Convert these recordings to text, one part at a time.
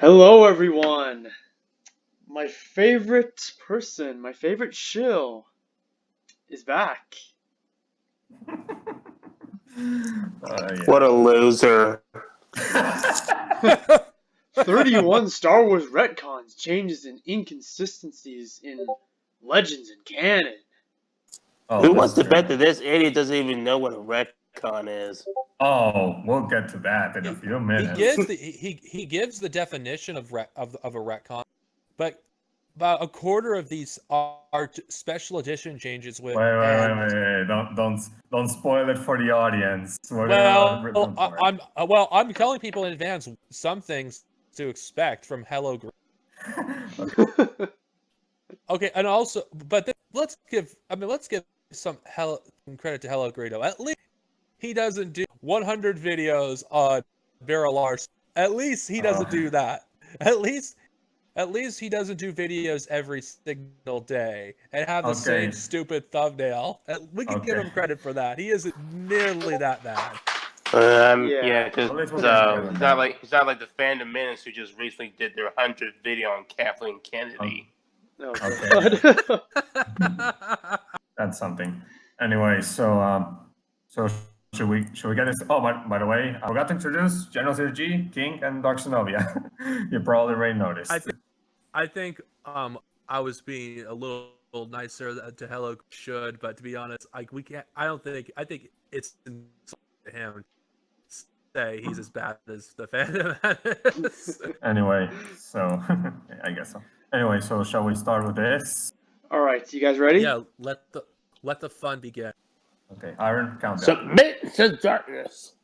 Hello, everyone. My favorite person, my favorite shill, is back. Yeah. What a loser. 31 Star Wars retcons, changes, and inconsistencies in Legends and Canon. Oh, Who this wants is to good. bet that this idiot doesn't even know what a retcon is? Oh, we'll get to that in a few minutes. He gives the definition of a retcon, but about a quarter of these are special edition changes with. Wait. Don't spoil it for the audience. I'm telling people in advance some things to expect from Hellogreedo. Okay, and also, but let's give some credit to Hellogreedo. At least he doesn't do 100 videos on Barrel Arse. At least he doesn't do that. At least he doesn't do videos every single day and have the same stupid thumbnail. We can give him credit for that. He isn't nearly that bad. Yeah, because he's not like the Fandom Menace who just recently did their 100th video on Kathleen Kennedy. That's something. Anyway, so should we get this? Oh, by the way, I forgot to introduce General G, King, and Darksnovia. You probably already noticed. I think I was being a little nicer to Hello should, but to be honest, we can't. I think it's insulting to him to say he's as bad as the Phantom is. Anyway, so I guess so. Anyway, so shall we start with this? All right, you guys ready? Yeah, let the fun begin. Okay, Iron, countdown. Submit to darkness.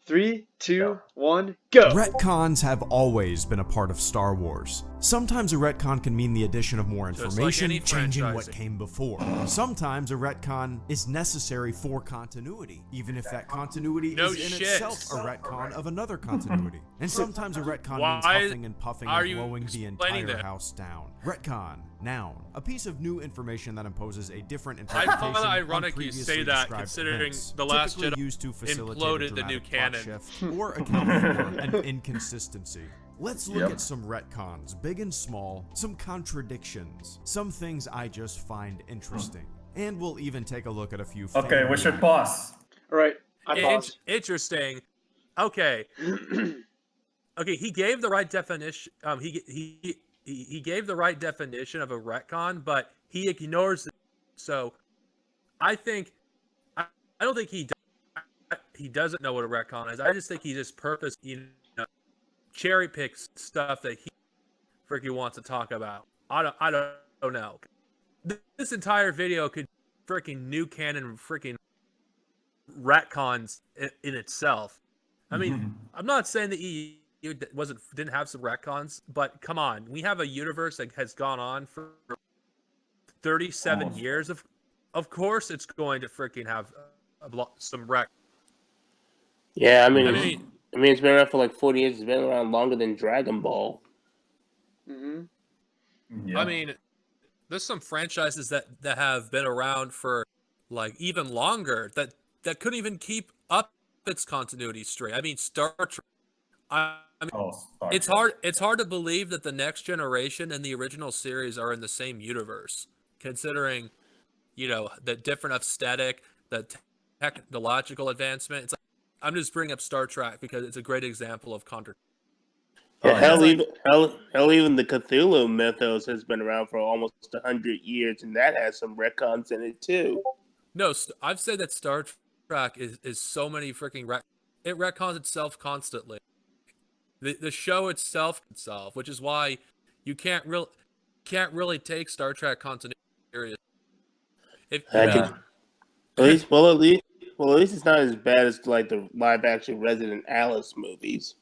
3, 2, 1, go! Retcons have always been a part of Star Wars. Sometimes a retcon can mean the addition of more information, changing what came before. Sometimes a retcon is necessary for continuity, even if that continuity is in itself a retcon of another continuity. And sometimes a retcon means huffing and puffing and blowing the entire house down. Retcon, noun, a piece of new information that imposes a different interpretation. I find it ironic you say that, considering The Last Jedi used to facilitate imploded the new canon. Shift or account for an inconsistency. Let's look at some retcons, big and small, some contradictions, some things I just find interesting. And we'll even take a look at a few. Okay, we should pause. All right, I paused. Interesting. Okay. Okay, he gave the right definition. He gave the right definition of a retcon, but he ignores it. So, I don't think he doesn't know what a retcon is. I just think he just cherry picks stuff that he freaking wants to talk about. I don't know. This entire video could freaking new canon freaking retcons in itself. I mean, I'm not saying the EU didn't have some retcons, but come on, we have a universe that has gone on for 37 years. Of course, it's going to freaking have some retcons. Yeah, I mean, it's been around for like 40 years. It's been around longer than Dragon Ball. I mean, there's some franchises that have been around for like even longer that couldn't even keep up its continuity straight. I mean, Star Trek. It's hard to believe that the Next Generation and the original series are in the same universe, considering, the different aesthetic, the technological advancement. It's like, I'm just bringing up Star Trek because it's a great example of contradiction. Hell, even the Cthulhu mythos has been around for almost 100 years, and that has some retcons in it too. No, I've said that Star Trek is so many freaking it retcons itself constantly. The show itself, which is why you can't really take Star Trek continuity seriously. At least it's not as bad as like the live action Resident Alice movies.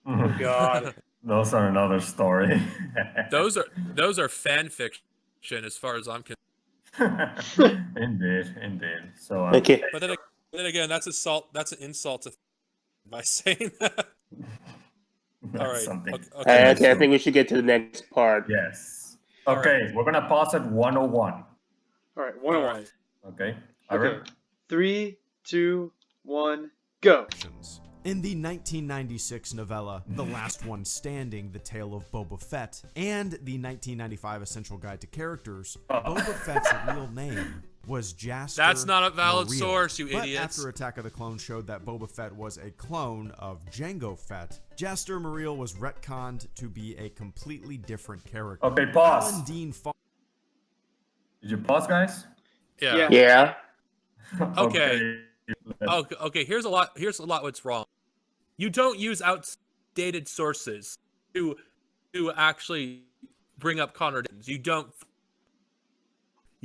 Oh God. Those are another story. those are fan fiction as far as I'm concerned. Indeed. So okay. But then again, that's an insult by saying that. All right. Okay, I think we should get to the next part. Yes. Okay, we're gonna pause at 101. All right, 101. Okay. 3, 2, 1, go. In the 1996 novella, The Last One Standing, The Tale of Boba Fett, and the 1995 Essential Guide to Characters, Boba Fett's real name was Jaster. That's not a valid Muriel. source, you but idiots. After Attack of the Clones showed that Boba Fett was a clone of Jango Fett, Jaster Muriel was retconned to be a completely different character. Okay, pause. Alan Dean Did you pause, guys? Yeah. Yeah. Okay. Okay. Here's a lot. What's wrong. You don't use outdated sources to actually bring up contradictions. You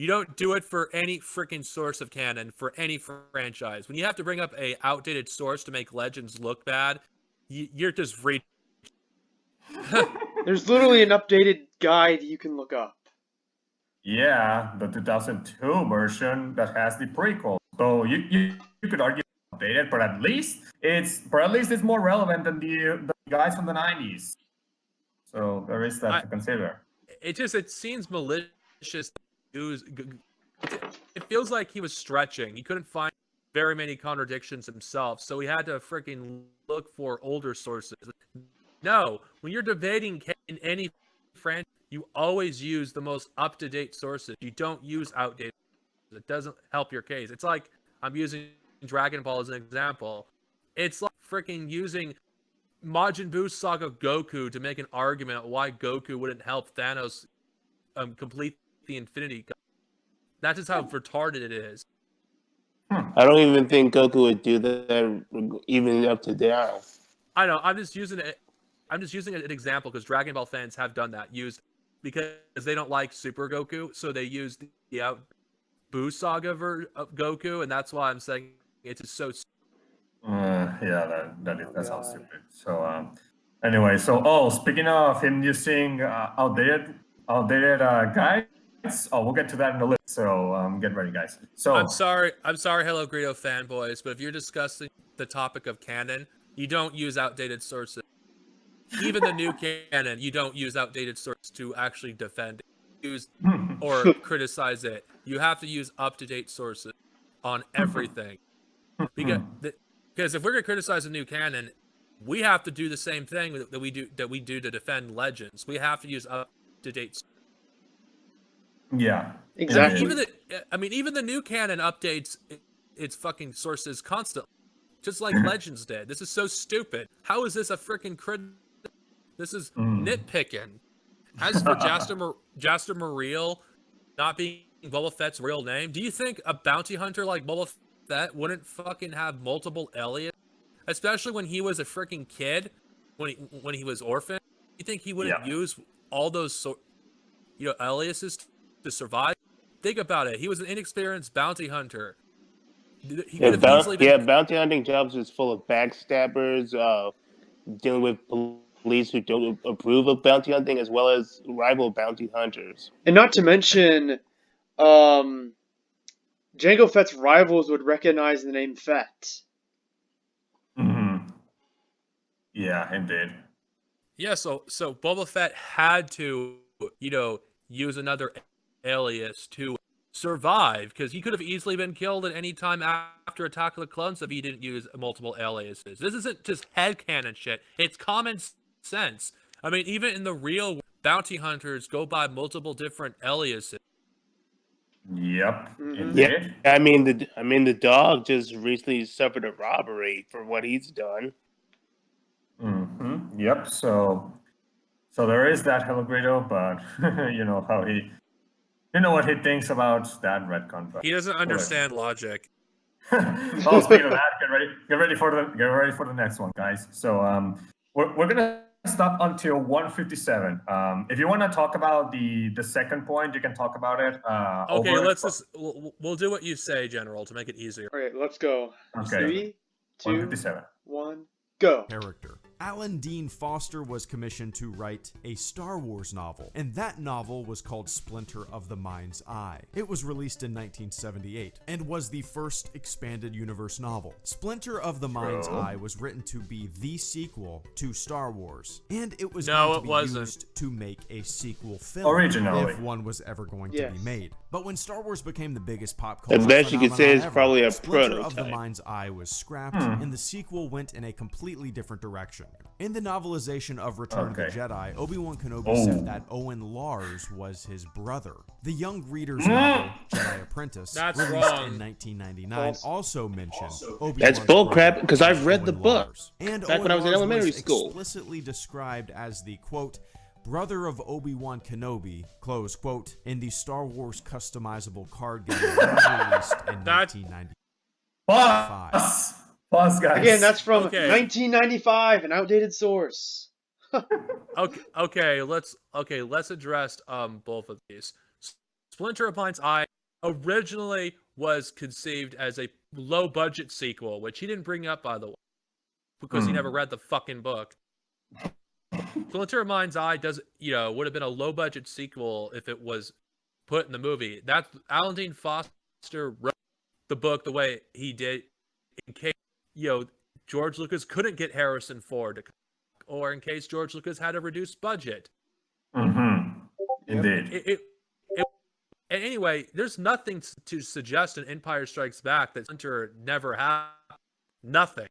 don't do it for any freaking source of canon for any franchise. When you have to bring up a outdated source to make Legends look bad, you're just reading. There's literally an updated guide you can look up. Yeah, the 2002 version that has the prequel. So you could argue updated, but at least it's more relevant than the guys from the 90s. So there is that to consider. It seems malicious. It feels like he was stretching. He couldn't find very many contradictions himself, so he had to freaking look for older sources. No, when you're debating in any franchise, you always use the most up-to-date sources. You don't use outdated. It doesn't help your case. It's like I'm using Dragon Ball as an example. It's like freaking using Majin Buu's Saga Goku to make an argument why Goku wouldn't help Thanos complete the Infinity Gauntlet. That's just how retarded it is. I don't even think Goku would do that even up to now. I know. I'm just using it. I'm just using an example because Dragon Ball fans have done that. Because they don't like Super Goku, so they used the Buu Saga of Goku, and that's why I'm saying it's just so. Yeah, that sounds stupid. So anyway, speaking of him using outdated guides, we'll get to that in a little. So get ready, guys. So I'm sorry, Hellogreedo fanboys, but if you're discussing the topic of canon, you don't use outdated sources. Even the new canon, you don't use outdated sources to actually defend it, or criticize it. You have to use up-to-date sources on everything. Because if we're going to criticize a new canon, we have to do the same thing that we do to defend Legends. We have to use up-to-date. Yeah, exactly. Even the new canon updates its fucking sources constantly, just like Legends did. This is so stupid. How is this a freaking This is nitpicking. As for Jaster Muriel not being Boba Fett's real name, do you think a bounty hunter like Boba Fett wouldn't fucking have multiple aliases? Especially when he was a freaking kid, when he was orphaned? You think he wouldn't use all those aliases to survive? Think about it. He was an inexperienced bounty hunter. Bounty hunting jobs is full of backstabbers, dealing with police who don't approve of bounty hunting, as well as rival bounty hunters. And not to mention, Jango Fett's rivals would recognize the name Fett. Mm-hmm. Yeah, indeed. Yeah, so Boba Fett had to, use another alias to survive, because he could have easily been killed at any time after Attack of the Clones if he didn't use multiple aliases. This isn't just headcanon shit. It's common sense. I mean, even in the real world, bounty hunters go by multiple different aliases. Yep. Mm-hmm. Yeah, I mean the dog just recently suffered a robbery for what he's done. Mm-hmm. Yep. So there is that Hellogreedo, but what he thinks about that retcon. He doesn't understand logic. Well, speaking of that, get ready for the next one, guys. So we're gonna stop until 157. If you want to talk about the second point, you can talk about it. Okay, we'll do what you say, General, to make it easier. All right, let's go. Okay. 3, 2, 157. 1, go. character. Alan Dean Foster was commissioned to write a Star Wars novel, and that novel was called Splinter of the Mind's Eye. It was released in 1978 and was the first expanded universe novel. Splinter of the Mind's Eye was written to be the sequel to Star Wars, and it was going to be used to make a sequel film originally, if one was ever going to be made. But when Star Wars became the biggest pop the culture best you could say is ever, probably a Splinter prototype. of the Mind's Eye was scrapped, and the sequel went in a completely different direction. In the novelization of Return of the Jedi, Obi-Wan Kenobi said that Owen Lars was his brother. The young reader's novel, Jedi Apprentice, released in 1999, also mentioned Obi-Wan's That's bullcrap, because I've read Owen the book Lars. And back Owen when I was in Lars elementary school. Explicitly described as the, quote, brother of Obi-Wan Kenobi, close quote, in the Star Wars customizable card game released in 1995. Pause, guys. Again, that's from 1995, an outdated source. Let's address both of these. Splinter of Mind's Eye originally was conceived as a low budget sequel, which he didn't bring up, by the way, because he never read the fucking book. Splinter of Mind's Eye would have been a low budget sequel if it was put in the movie. That's Alan Dean Foster wrote the book the way he did in case George Lucas couldn't get Harrison Ford, or in case George Lucas had a reduced budget. Indeed. Anyway, there's nothing to suggest in Empire Strikes Back that Splinter never happened. Nothing.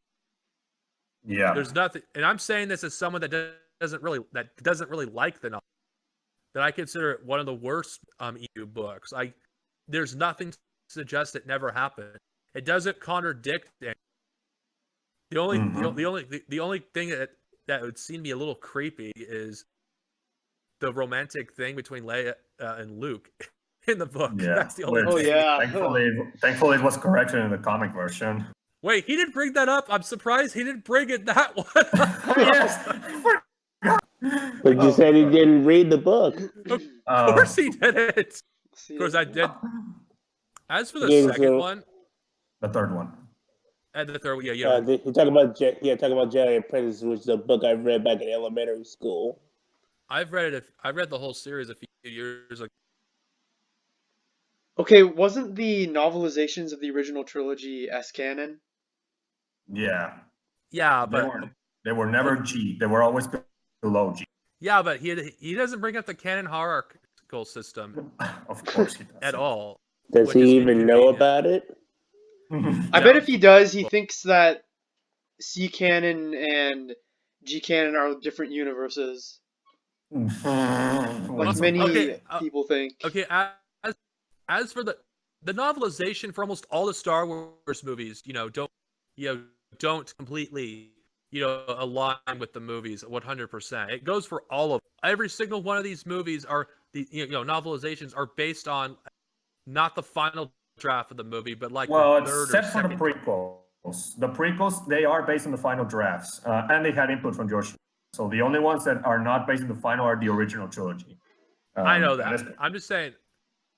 Yeah. There's nothing, and I'm saying this as someone that doesn't really like the novel. That I consider it one of the worst EU books. There's nothing to suggest it never happened. It doesn't contradict it. The only thing that would seem to be a little creepy is the romantic thing between Leia and Luke in the book. Yeah. That's the only thing. Thankfully, it was corrected in the comic version. Wait, he didn't bring that up? I'm surprised he didn't bring it that one. But you said he didn't read the book. Of course he didn't. Of course I did. As for the second one. The third one. And the third one, He talking about Jedi Apprentice, which is a book I read back in elementary school. I read the whole series a few years ago. Okay, wasn't the novelizations of the original trilogy canon? Yeah. Yeah, but they were never G. They were always below G. Yeah, but he doesn't bring up the canon hierarchical system. Of course he does. At all. Does he even know about it? I bet if he does, he thinks that C canon and G canon are different universes. Like many people think. Okay, as for the novelization for almost all the Star Wars movies, don't completely align with the movies 100%. It goes for all of them. Every single one of these movies are novelizations are based on not the final draft of the movie, but like the third except or for the second. prequels. The prequels, they are based on the final drafts, and they had input from George. So the only ones that are not based on the final are the original trilogy. I know that. I'm just saying,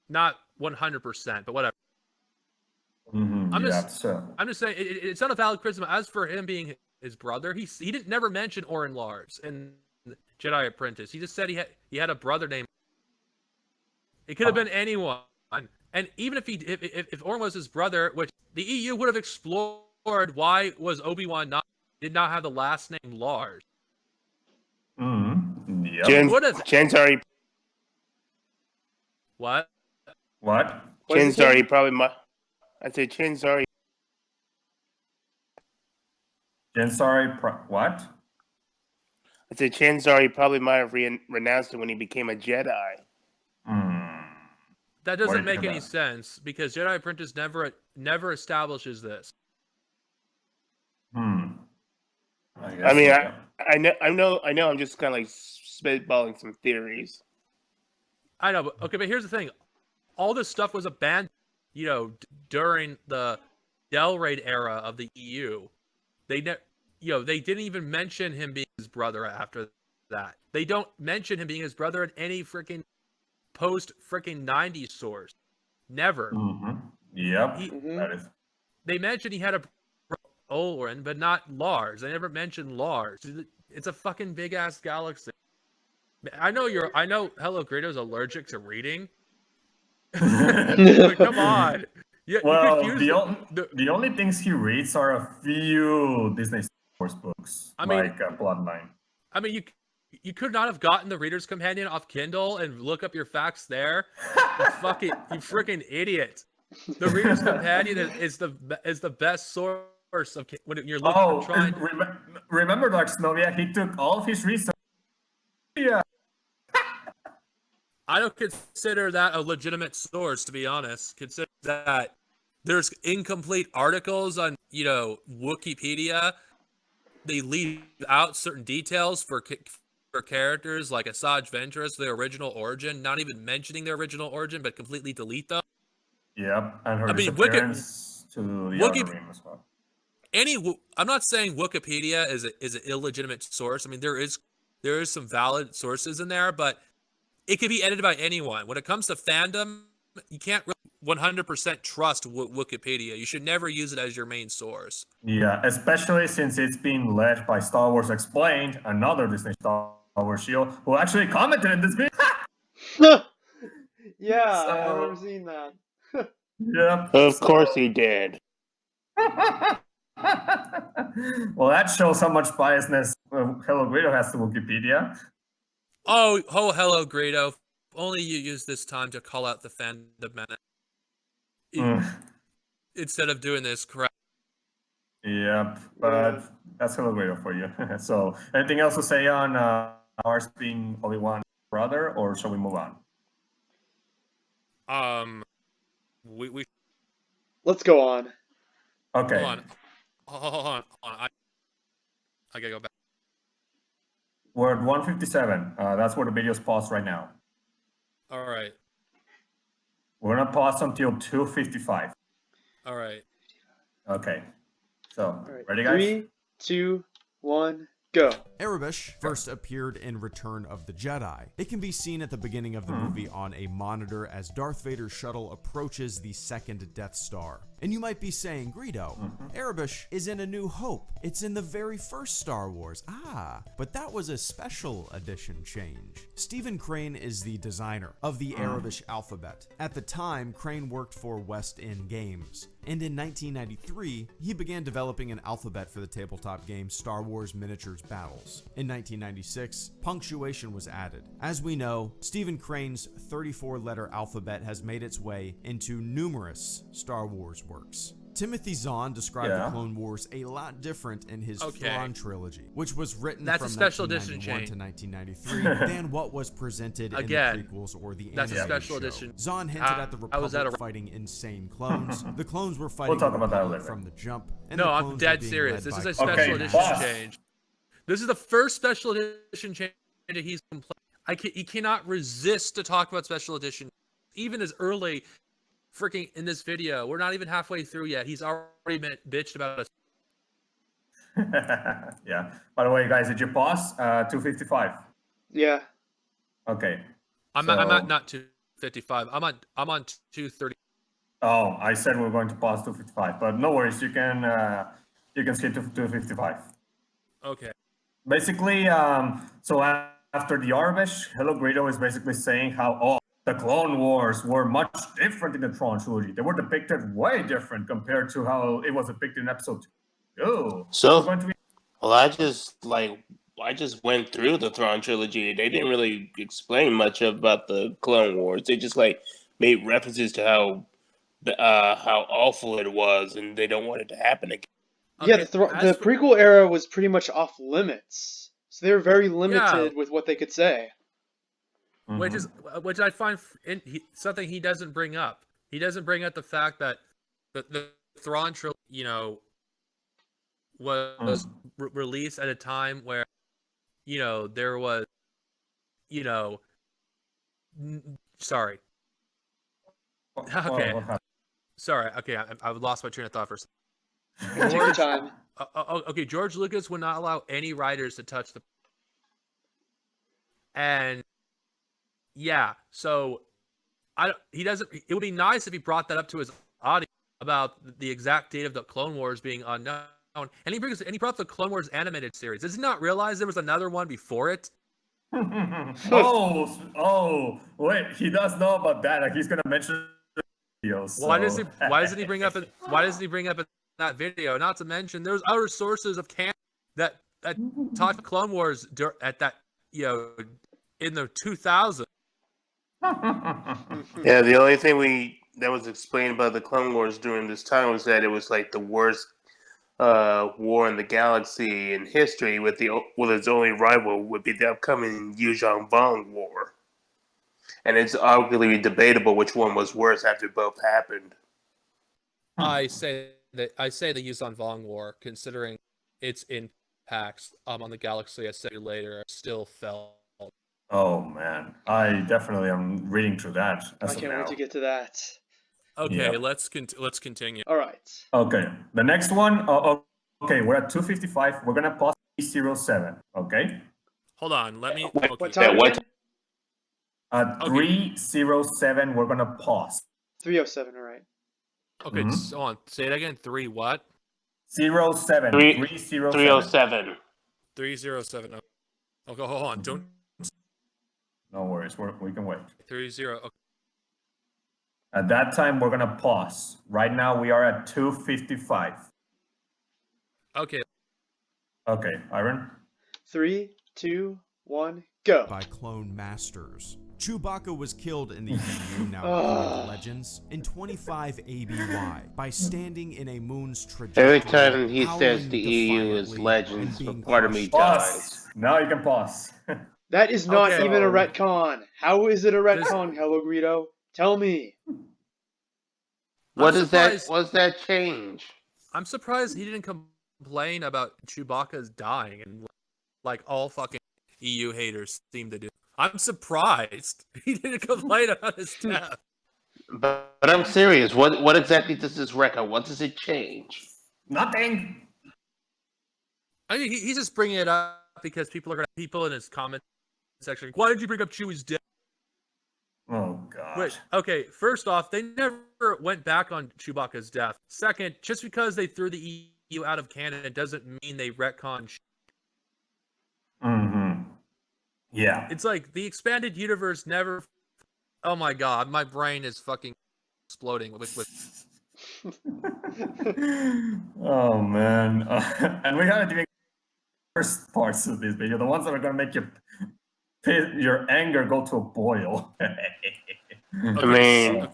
not 100%, but whatever. I'm just saying it's not a valid criticism. As for him being his brother, he never mention Oren Lars in Jedi Apprentice. He just said he had a brother named. It could have been anyone, and even if Oren was his brother, which the EU would have explored, why was Obi-Wan did not have the last name Lars? Yep. Jen's already. What? Jen's already probably. I'd say Jen's already. What? I'd say Chinzari probably might have renounced it when he became a Jedi. That doesn't make any sense because Jedi Apprentice never establishes this. I mean, I know. I'm just kind of like spitballing some theories. I know, but here's the thing: all this stuff was abandoned, during the Del Raid era of the EU. They didn't even mention him being his brother after that. They don't mention him being his brother in any freaking post-freaking 90s source. Never. Yep. That is. They mentioned he had a Oren, but not Lars. They never mentioned Lars. It's a fucking big ass galaxy. I know Hellogreedo's allergic to reading. But come on. Well, the only things he reads are a few Disney Star Wars books, like Bloodline. I mean, you could not have gotten the Reader's Companion off Kindle and look up your facts there. You freaking idiot. The Reader's Companion is the best source of when you're looking. Remember Darksnovia? He took all of his research. Yeah. I don't consider that a legitimate source, to be honest. Consider that there's incomplete articles on, Wikipedia. They leave out certain details for characters like Asajj Ventress, their original origin, not even mentioning their original origin, but completely delete them. Yep, and her disappearance to the Outer Rim as well. I'm not saying Wikipedia is an illegitimate source. I mean, there is some valid sources in there, but it could be edited by anyone. When it comes to fandom, you can't really 100% trust Wikipedia. You should never use it as your main source. Yeah, especially since it's being led by Star Wars Explained, another Disney Star Wars shield, who actually commented in this video. Yeah, I remember seeing that. Yeah. Of course he did. Well, that shows how much biasness Hellogreedo has to Wikipedia. Oh, Hellogreedo. If only you use this time to call out the fandom menace. Instead of doing this crap. Yep, but that's Hellogreedo for you. So, anything else to say on ours being Obi-Wan's brother, or shall we move on? We Let's go on. Okay. Hold on. I gotta go back. We're at 157. That's where the video's paused right now. All right. We're gonna pause until 2:55. All right. Okay. So, Right. ready, guys? 3, 2, 1, go. Erebus first appeared in Return of the Jedi. It can be seen at the beginning of the movie on a monitor as Darth Vader's shuttle approaches the second Death Star. And you might be saying, Greedo, Erebus is in A New Hope. It's in the very first Star Wars. But that was a special edition change. Stephen Crane is the designer of the Erebus alphabet. At the time, Crane worked for West End Games. And in 1993, he began developing an alphabet for the tabletop game Star Wars Miniatures Battles. In 1996, punctuation was added. As we know, Stephen Crane's 34-letter alphabet has made its way into numerous Star Wars works. Timothy Zahn described the Clone Wars a lot different in his Thrawn trilogy, which was written from 1991 to 1993 than what was presented in the prequels or the animated show. Zahn hinted at the Republic fighting insane clones. The clones were fighting the Republic from the jump. And no, I'm dead serious. This is a special edition change. This is the first special edition change that he's complained. He cannot resist to talk about special edition, even as early. Freaking in this video, we're not even halfway through yet. He's already bitched about us. Yeah. By the way, guys, did you pause? 255. Yeah. Okay. I'm at not 255. I'm on 230. Oh, I said we're going to pause 255, but no worries. You can skip to 255. Okay. Basically, so after the Erebus, Hellogreedo is basically saying how the Clone Wars were much different in the Thrawn trilogy. They were depicted way different compared to how it was depicted in Episode 2. I just went through the Thrawn trilogy. They didn't really explain much about the Clone Wars. They just made references to how awful it was, and they don't want it to happen again. Yeah, the prequel era was pretty much off limits, so they were very limited with what they could say. Which I find something he doesn't bring up. He doesn't bring up the fact that the Thrawn trilogy, was released at a time where, there was, sorry. Okay. Sorry. Okay, I lost my train of thought for a second. Take your time. Okay, George Lucas would not allow any writers to touch the. And. Yeah, so he doesn't. It would be nice if he brought that up to his audience about the exact date of the Clone Wars being unknown. and he brought up the Clone Wars animated series. Does he not realize there was another one before it? Wait, he does know about that. Like, he's gonna mention the video. So. Why doesn't he bring up in that video? Not to mention, there's other sources of canon that taught Clone Wars at that, in the 2000s. Yeah, the only thing that was explained about the Clone Wars during this time was that it was like the worst war in the galaxy in history, with its only rival would be the upcoming Yuuzhan Vong War, and it's arguably debatable which one was worse after both happened. I say the Yuuzhan Vong War, considering its impacts on the galaxy, as said later, are still felt. Oh man, I definitely am reading through that. I can't wait to get to that. Okay, Yeah. let's continue. All right. Okay, the next one. Okay, we're at 255. We're gonna pause 307. Okay. Hold on, let me. Wait, okay. What time? what? At 307, we're gonna pause. 307. All right. Okay, Mhm. hold on. Say it again. 3 what? 07. 307. 307. 307. Okay, hold on. Don't No worries, we can wait. 30. Okay. At that time, we're gonna pause. Right now, we are at 255. Okay. Okay, Iron. 3, 2, 1, go. By clone masters. Chewbacca was killed in the EU, now including Legends, in 25 ABY by standing in a moon's trajectory. Every time he howling says the EU is defiantly Legends, and being part of me crushed. dies. Pause. Now you can pause. That is not Okay. even a retcon. How is it a retcon, Hellogreedo? Tell me. What I'm is that? surprised- What's that change? I'm surprised he didn't complain about Chewbacca's dying, and like all fucking EU haters seem to do. I'm surprised he didn't complain about his death. But I'm serious. What exactly does this record? What does it change? Nothing. I mean, he's just bringing it up because people in his comment section. Why did you bring up Chewie's death? Oh god. Wait, okay. First off, they never went back on Chewbacca's death. Second, just because they threw the EU out of canon doesn't mean they retcon. Mm-hmm. Yeah. It's like the expanded universe never. Oh my god, my brain is fucking exploding with. Oh man. And we gotta do the first parts of this video, the ones that are gonna make your anger go to a boil. I mean,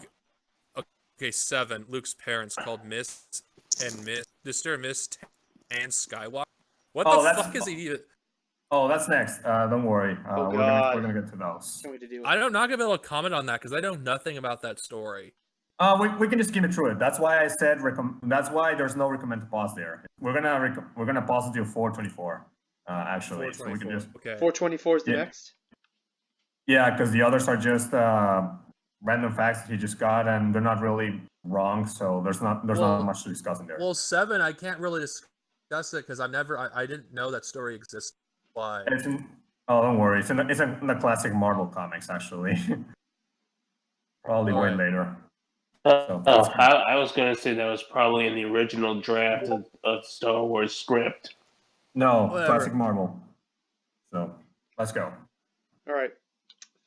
Okay, 7. Luke's parents called Mr. and Miss and Skywalker. What the fuck is he? Oh, that's next. Don't worry. Oh, we're God. gonna get to those. Can't wait to deal with I'm not gonna be able to comment on that because I know nothing about that story. We can just skim it through it. That's why I said that's why there's no recommend to pause there. We're gonna pause it to 424. Actually, so we can just Okay. 424 is the Yeah. next. yeah, because the others are just random facts that he just got, and they're not really wrong. So there's not much to discuss in there. Well, 7, I can't really discuss it because I didn't know that story existed. Why? Don't worry. It's in the classic Marvel comics, actually. Probably way Alright. later. I was gonna say that was probably in the original draft of Star Wars script. No, Whatever. classic Marvel. So let's go. All right.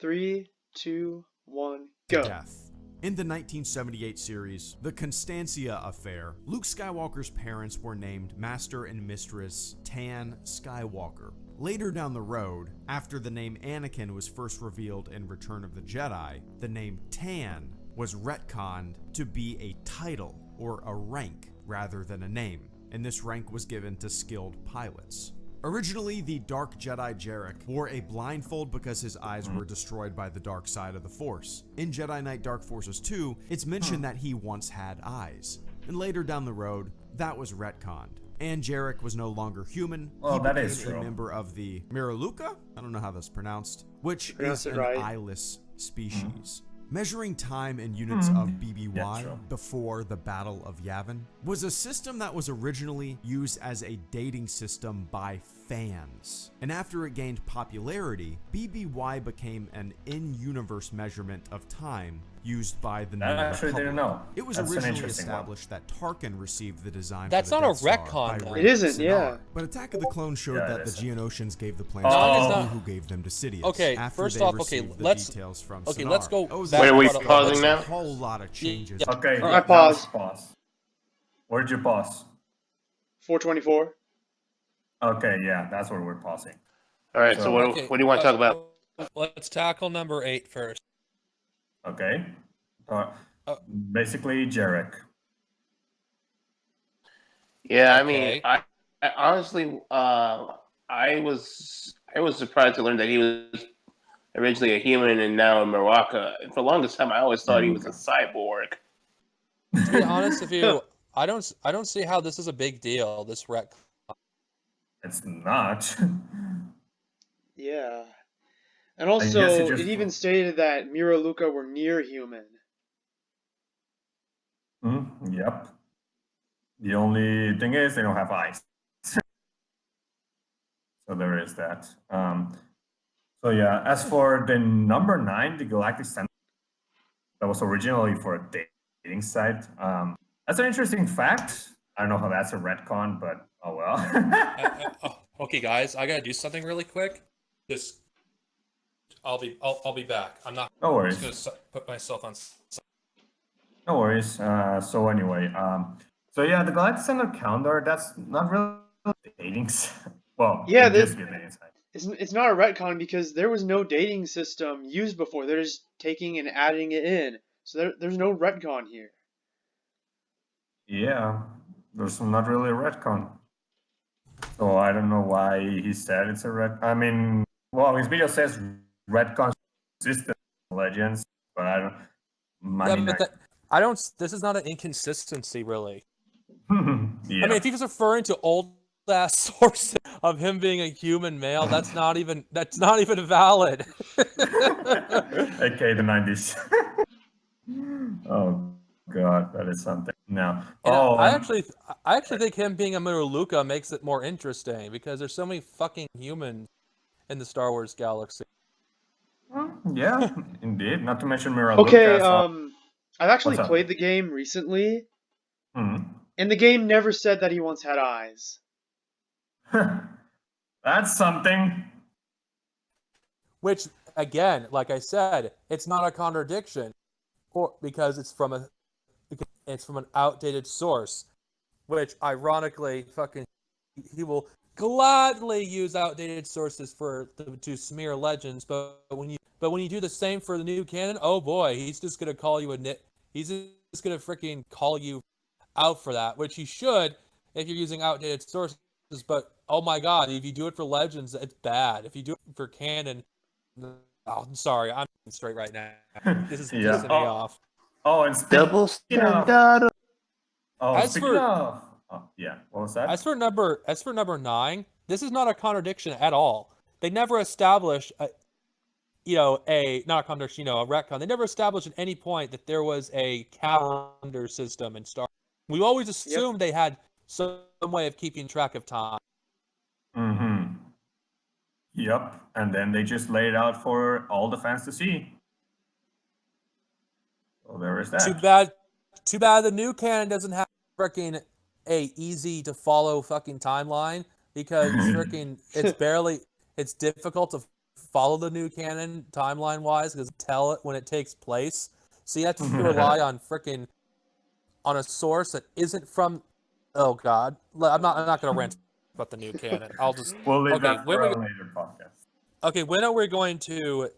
3, 2, 1, to go. death. In the 1978 series, The Constancia Affair, Luke Skywalker's parents were named Master and Mistress Tan Skywalker. Later down the road, after the name Anakin was first revealed in Return of the Jedi, the name Tan was retconned to be a title or a rank rather than a name, and this rank was given to skilled pilots. Originally, the Dark Jedi Jarek wore a blindfold because his eyes were destroyed by the dark side of the Force. In Jedi Knight Dark Forces 2, it's mentioned that he once had eyes. And later down the road, that was retconned. And Jarek was no longer human. Well, He that became is true. a member of the Miraluka? I don't know how that's pronounced. Which Pronounce is it an right. eyeless species. Measuring time in units of BBY Yeah, true. before the Battle of Yavin was a system that was originally used as a dating system by fans. And after it gained popularity, BBY became an in-universe measurement of time used by the New I actually Republic. didn't know. It was That's an originally interesting one. established that Tarkin received the design That's for the not a Death Star retcon, by though. Ray It isn't, Sinar. yeah. But Attack of the Clones showed Yeah, that it the isn't. Geonosians gave the plans Oh. to Dooku, who gave them to Sidious. Okay, after first they off, okay, received the let's- details from okay, Sinar. let's go That was back Wait, are we a pausing now? whole lot of changes. Yeah. Okay, I yeah, paused. pause. Where'd you pause? 424. Okay, yeah, that's where we're pausing. All right. So what, Okay, what do you want to talk about? Let's tackle number 8 first. Okay. Basically, Jarek. Yeah, I Okay. mean, I honestly, I was surprised to learn that he was originally a human and now a Maraka. For the longest time, I always thought he was a cyborg. To be honest with you, I don't see how this is a big deal. This wreck. It's not. Yeah. And guess it also, just- it even stated that Mira and Luca were near human. Yep. The only thing is they don't have eyes. So there is that. So yeah, as for the number 9, the Galactic Center, that was originally for a dating site. That's an interesting fact. I don't know how that's a retcon, but oh well. Okay, guys, I gotta do something really quick. Just, I'll be back. I'm not. No worries. Just gonna put myself on. No worries. So anyway, so yeah, the Galactic Center calendar, that's not really dating. Well, Yeah, it used to be a dating site. It's not a retcon because there was no dating system used before. They're just taking and adding it in. So there's no retcon here. Yeah, there's not really a retcon. So I don't know why he said it's a ret. I mean, well, his video says retcon system legends, but I don't. Yeah, but I don't. This is not an inconsistency, really. yeah. I mean, if he was referring to old ass sources of him being a human male, that's not even valid. Okay, the 90s. Oh god, that is something. No. And Oh, I actually think him being a Muraluka makes it more interesting because there's so many fucking humans in the Star Wars galaxy. yeah, indeed. Not to mention Mira Okay, Lucas. I've actually What's up? played the game recently, Mhm. and the game never said that he once had eyes. That's something. Which, again, like I said, it's not a contradiction, or because it's from an outdated source, which ironically, he will gladly use outdated sources to smear legends, but when you do the same for the new canon, oh boy, he's just gonna call you he's just gonna freaking call you out for that, which he should if you're using outdated sources. But oh my god, if you do it for legends, it's bad. If you do it for canon, oh, I'm sorry, I'm straight right now. This is Yeah. pissing me off. Oh, and Double speaking of, standard. yeah, what was that? As for number 9, this is not a contradiction at all. They never established a retcon. They never established at any point that there was a calendar system in Star. We always assumed they had some way of keeping track of time. Mm-hmm. Yep, and then they just laid it out for all the fans to see. So there is that. Too bad the new canon doesn't have freaking a easy to follow fucking timeline because freaking it's difficult to follow the new canon timeline wise because tell it when it takes place. So you have to rely on on a source that isn't from. Oh God, I'm not gonna rant about the new canon. I'll just We'll leave that for a later podcast. Okay, when are we going to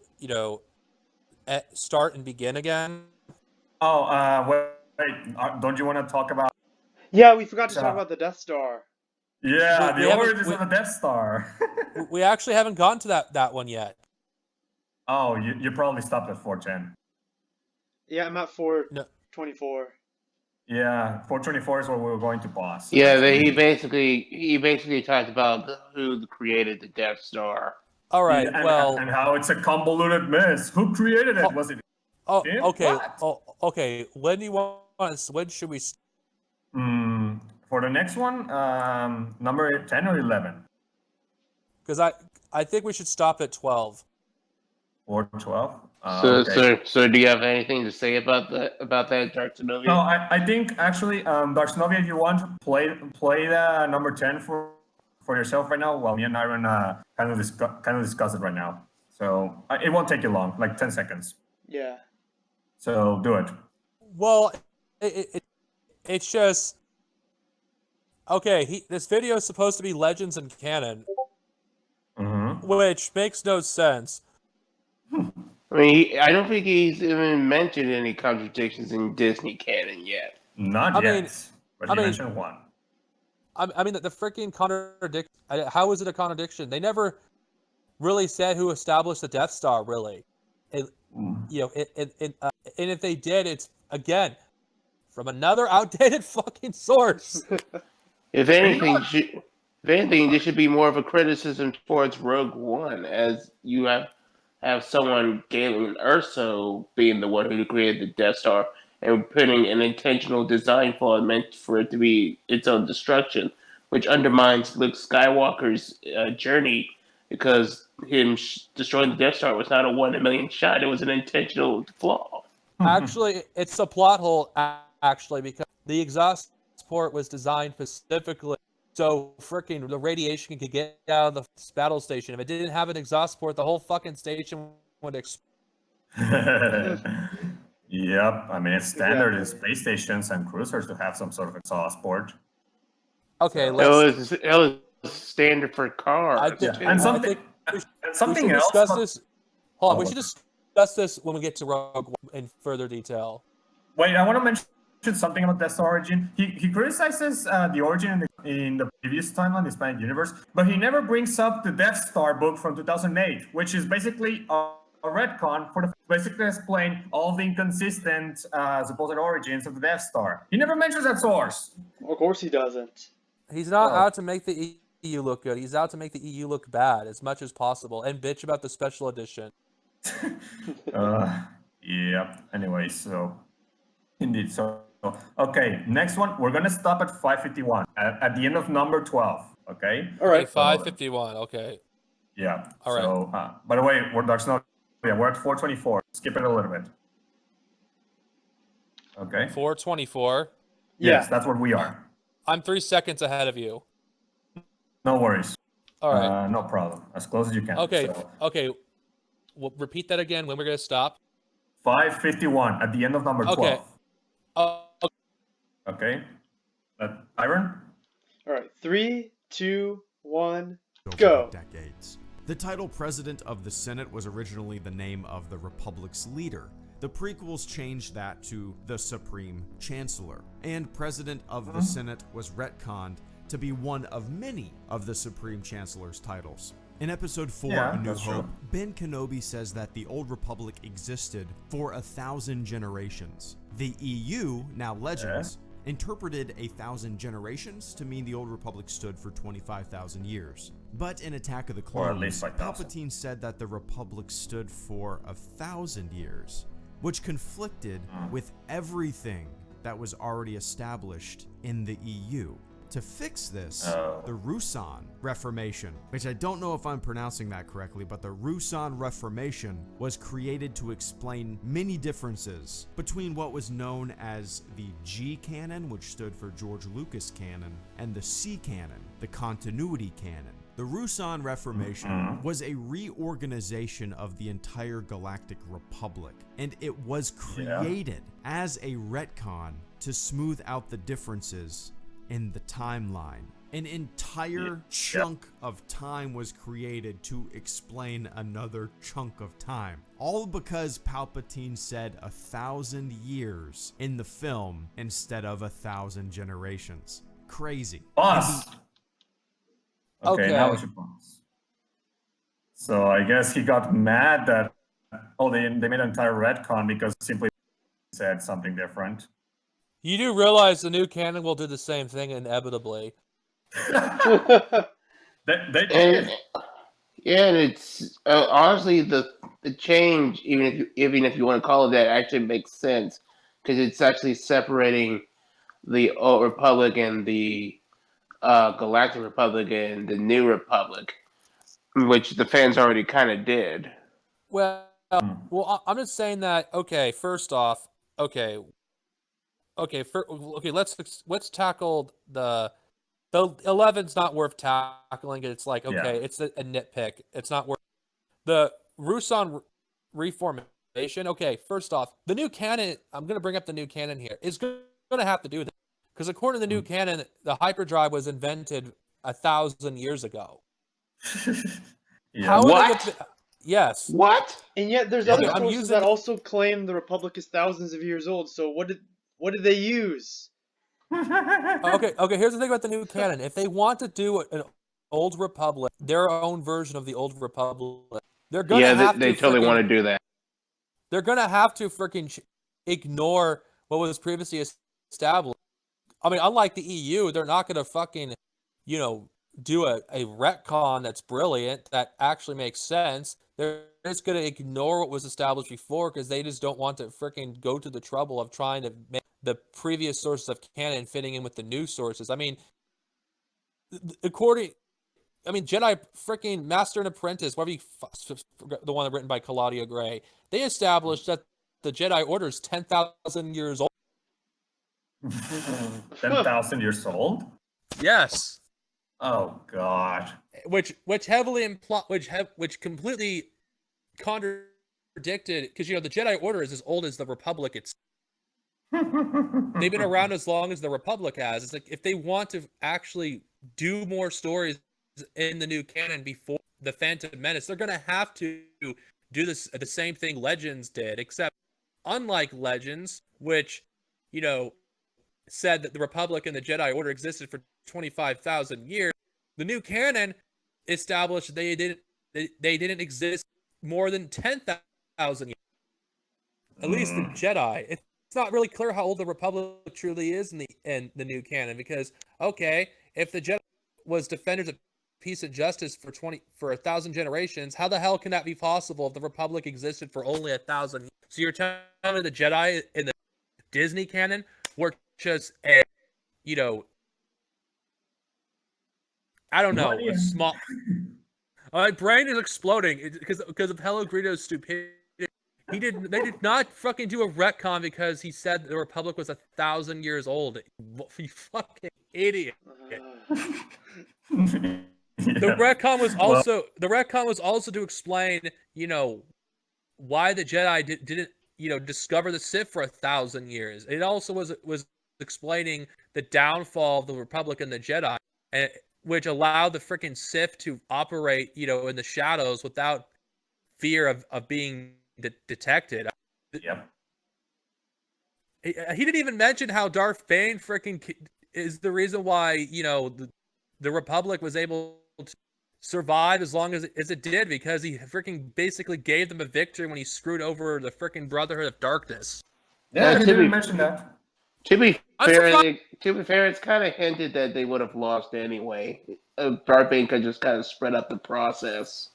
start and begin again? Oh, wait, don't you want to talk about? Yeah, we forgot to talk about the Death Star. Yeah, We the haven't- origins of the Death Star. We actually haven't gotten to that one yet. Oh, you probably stopped at 410. Yeah, I'm at 424. Yeah, 424 is where we were going to pause. Yeah, he basically talked about who created the Death Star. All right. Yeah, well, and how it's a convoluted mess. Who created it? Was it? oh, Jim? okay. What? Oh, okay. When do you want us? When should we? For the next one, number 10 or 11? Because I think we should stop at 12. Or 12? So do you have anything to say about that Darksnovia? No, I think actually, Darksnovia, if you want to play the number 10 for yourself right now, well, me and Iron kind of discuss it right now. So it won't take you long, like 10 seconds. Yeah. So do it. Well, it's just okay. This video is supposed to be Legends and Canon, which makes no sense. I mean, I don't think he's even mentioned any contradictions in Disney canon yet. Not yet, but he mentioned one. I mean, the freaking contradiction. How is it a contradiction? They never really said who established the Death Star, really. And if they did, it's again from another outdated fucking source. If anything, this should be more of a criticism towards Rogue One, as you have someone, Galen Erso, being the one who created the Death Star and putting an intentional design flaw meant for it to be its own destruction, which undermines Luke Skywalker's journey, because him destroying the Death Star was not a 1 in a million shot. It was an intentional flaw. Actually, it's a plot hole, actually, because the exhaust port was designed specifically so freaking the radiation could get out of the battle station. If it didn't have an exhaust port, the whole fucking station would explode. Yep, I mean, it's standard in space stations and cruisers to have some sort of exhaust port. Okay, it was standard for cars. And something else. Discuss this. Hold on, we should discuss this when we get to Rogue One in further detail. Wait, I want to mention something about Death Star origin. He criticizes the origin in the previous timeline, the expanded universe, but he never brings up the Death Star book from 2008, which is basically a retcon for basically explain all the inconsistent supposed origins of the Death Star. He never mentions that source. Of course he doesn't. He's not out to make the EU look good. He's out to make the EU look bad as much as possible and bitch about the special edition. Yep. Anyway, so indeed. So okay, next one. We're gonna stop at 551 at the end of number 12. Okay. All right. 551. Okay. Yeah. All right. So, by the way, we're at 424. Skip it a little bit. Okay. 424. Yes, that's what we are. I'm 3 seconds ahead of you. No worries. All right. No problem. As close as you can. Okay. So, Okay. We'll repeat that again when we're going to stop. 551 at the end of number 12. Okay. Okay. Iron? All right. 3, 2, 1, go. Decades. The title President of the Senate was originally the name of the Republic's leader. The prequels changed that to the Supreme Chancellor, and President of the Senate was retconned to be one of many of the Supreme Chancellor's titles. In Episode 4, A New Hope, Ben Kenobi says that the Old Republic existed for 1,000 generations. The EU, now Legends, interpreted 1,000 generations to mean the Old Republic stood for 25,000 years. But in Attack of the Clones, Palpatine said that the Republic stood for 1,000 years, which conflicted with everything that was already established in the EU. To fix this, the Ruusan Reformation, which I don't know if I'm pronouncing that correctly, but the Ruusan Reformation was created to explain many differences between what was known as the G canon, which stood for George Lucas canon, and the C canon, the continuity canon. The Ruusan Reformation was a reorganization of the entire Galactic Republic, and it was created as a retcon to smooth out the differences in the timeline. An entire chunk of time was created to explain another chunk of time. All because Palpatine said 1,000 years in the film instead of 1,000 generations. Crazy. Boss! Okay, now it's your boss. So I guess he got mad that, they made an entire retcon because simply said something different. You do realize the new canon will do the same thing inevitably. they did. And it's honestly the change, even if you want to call it that, actually makes sense, because it's actually separating the Old Republic and the Galactic Republic and the New Republic, which the fans already kind of did. Well, Well, I'm just saying that. Okay, first off, okay, let's tackle the 11's not worth tackling. It's like, okay, it's a nitpick. It's not worth the Rusan reformation. Okay, first off, the new canon. I'm gonna bring up the new canon here. Is gonna have to do this because according to the new canon, the hyperdrive was invented 1,000 years ago. Yeah. What? Yes. What? And yet there's other sources that also claim the Republic is thousands of years old. So what did they use? Okay. Here's the thing about the new canon. If they want to do an old Republic, their own version of the old Republic, they're gonna have they to totally want to do that. They're gonna have to freaking ignore what was previously established. I mean, unlike the EU, they're not gonna fucking, do a retcon that's brilliant that actually makes sense. They're just gonna ignore what was established before because they just don't want to freaking go to the trouble of trying to make the previous sources of canon fitting in with the new sources. I mean, Jedi freaking Master and Apprentice, whatever the one written by Claudia Gray, they established that the Jedi Order is 10,000 years old. 10,000 years old? Yes. Oh God. Which completely contradicted, because the Jedi Order is as old as the Republic itself. They've been around as long as the Republic has. It's like if they want to actually do more stories in the new canon before the Phantom Menace, they're gonna have to do the same thing Legends did, except unlike Legends, which said that the Republic and the Jedi Order existed for 25,000 years, the new canon established they didn't exist more than 10,000 years. At least the Jedi. It's not really clear how old the Republic truly is in the new canon, because if the Jedi was defenders of peace and justice for 1,000 generations, how the hell can that be possible if the Republic existed for only 1,000 years? So you're telling me the Jedi in the Disney canon were just a I don't know, a small. My brain is exploding because of Hellogreedo's stupidity. They did not fucking do a retcon because he said the Republic was 1,000 years old. You fucking idiot. The retcon was also to explain, why the Jedi didn't discover the Sith for 1,000 years. It also was explaining the downfall of the Republic and the Jedi, which allowed the freaking Sith to operate, in the shadows without fear of being detected. Yep. He didn't even mention how Darth Bane freaking is the reason why, the Republic was able to survive as long as it did, because he freaking basically gave them a victory when he screwed over the freaking Brotherhood of Darkness. Yeah, he didn't mention that. To be fair, it's kind of hinted that they would have lost anyway. Darth Bane could just kind of spread up the process.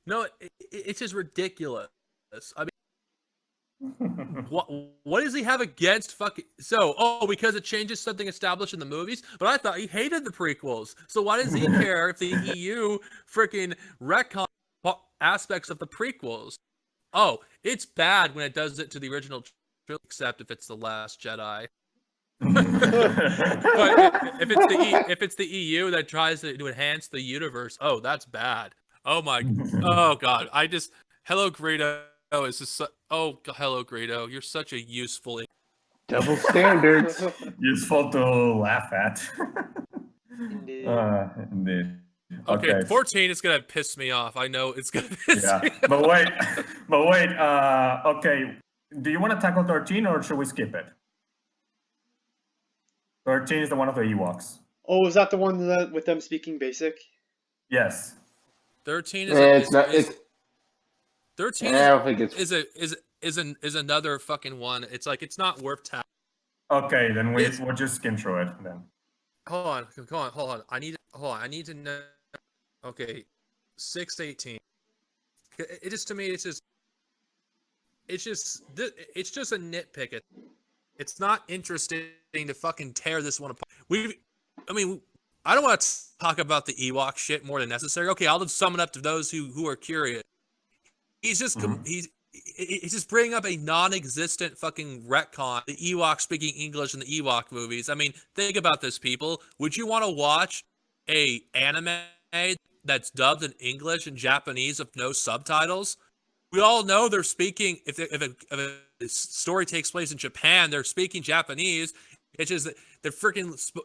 No, it's just ridiculous. I mean, what does he have against fucking... because it changes something established in the movies? But I thought he hated the prequels. So why does he care if the EU freaking retcon aspects of the prequels? Oh, it's bad when it does it to the original trilogy, except if it's The Last Jedi. But if it's the EU that tries to enhance the universe, oh, that's bad. Oh my, oh God, Hellogreedo is just Hellogreedo, you're such a useful... Double standards. Useful to laugh at. Indeed. Indeed. Okay, 14 is gonna piss me off. I know it's gonna piss me off. But wait. Okay, do you want to tackle 13 or should we skip it? 13 is the one of the Ewoks. Oh, is that the one with them speaking basic? Yes. 13 is another fucking one. It's like it's not worth tackling. Okay, then we'll just skim through it then. Hold on. I need to know. Okay, 618. It just, to me, it's just a nitpick. It's not interesting to fucking tear this one apart. I don't want to talk about the Ewok shit more than necessary. Okay, I'll just sum it up to those who are curious. He's just he's just bringing up a non-existent fucking retcon. The Ewok speaking English in the Ewok movies. I mean, think about this, people. Would you want to watch a anime that's dubbed in English and Japanese with no subtitles? We all know they're speaking. If a story takes place in Japan, they're speaking Japanese. It's just that